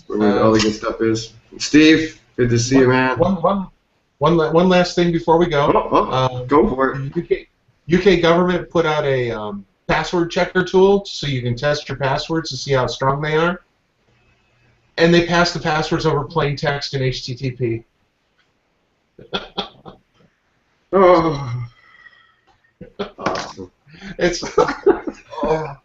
Where all the good stuff is. Steve, good to see you, man. One last thing before we go. Go for it. UK government put out a password checker tool so you can test your passwords to see how strong they are. And they pass the passwords over plain text and HTTP. Oh. Awesome. It's. Oh.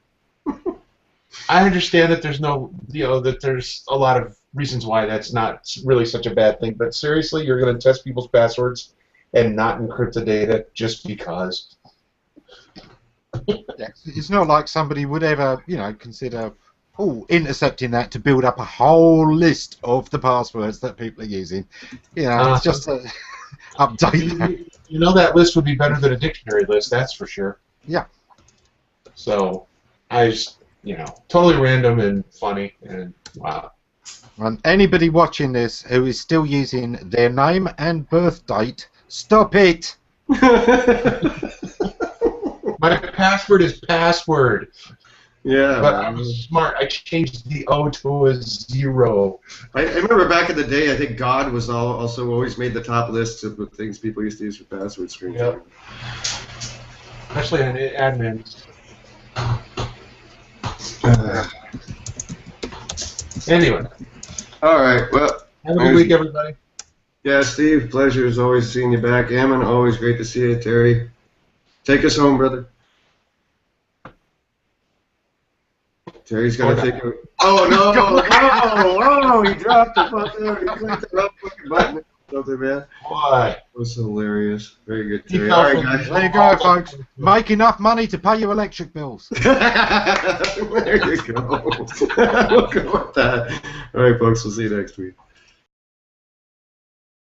I understand that there's that there's a lot of reasons why that's not really such a bad thing. But seriously, you're going to test people's passwords and not encrypt the data just because? Yeah, it's not like somebody would ever, consider intercepting that to build up a whole list of the passwords that people are using. It's just to update that. You know that list would be better than a dictionary list, that's for sure. Yeah. So, I just, totally random and funny, and wow. And anybody watching this who is still using their name and birth date, stop it! My password is password. Yeah. But I was smart. I changed the O to a 0. I remember back in the day, I think God was also always made the top list of the things people used to use for password screens. Yep. Especially in admins. Anyway. All right. Well, have a good week, everybody. Yeah, Steve, pleasure as always seeing you back. Ammon, always great to see you. Terry, take us home, brother. Terry's gonna take it. Oh no! He dropped the button. He clicked the wrong fucking button. Something, man. What? That was hilarious. Very good, Terry. All right, guys. There you go, folks. Make enough money to pay your electric bills. There you go. We'll go with that. All right, folks. We'll see you next week.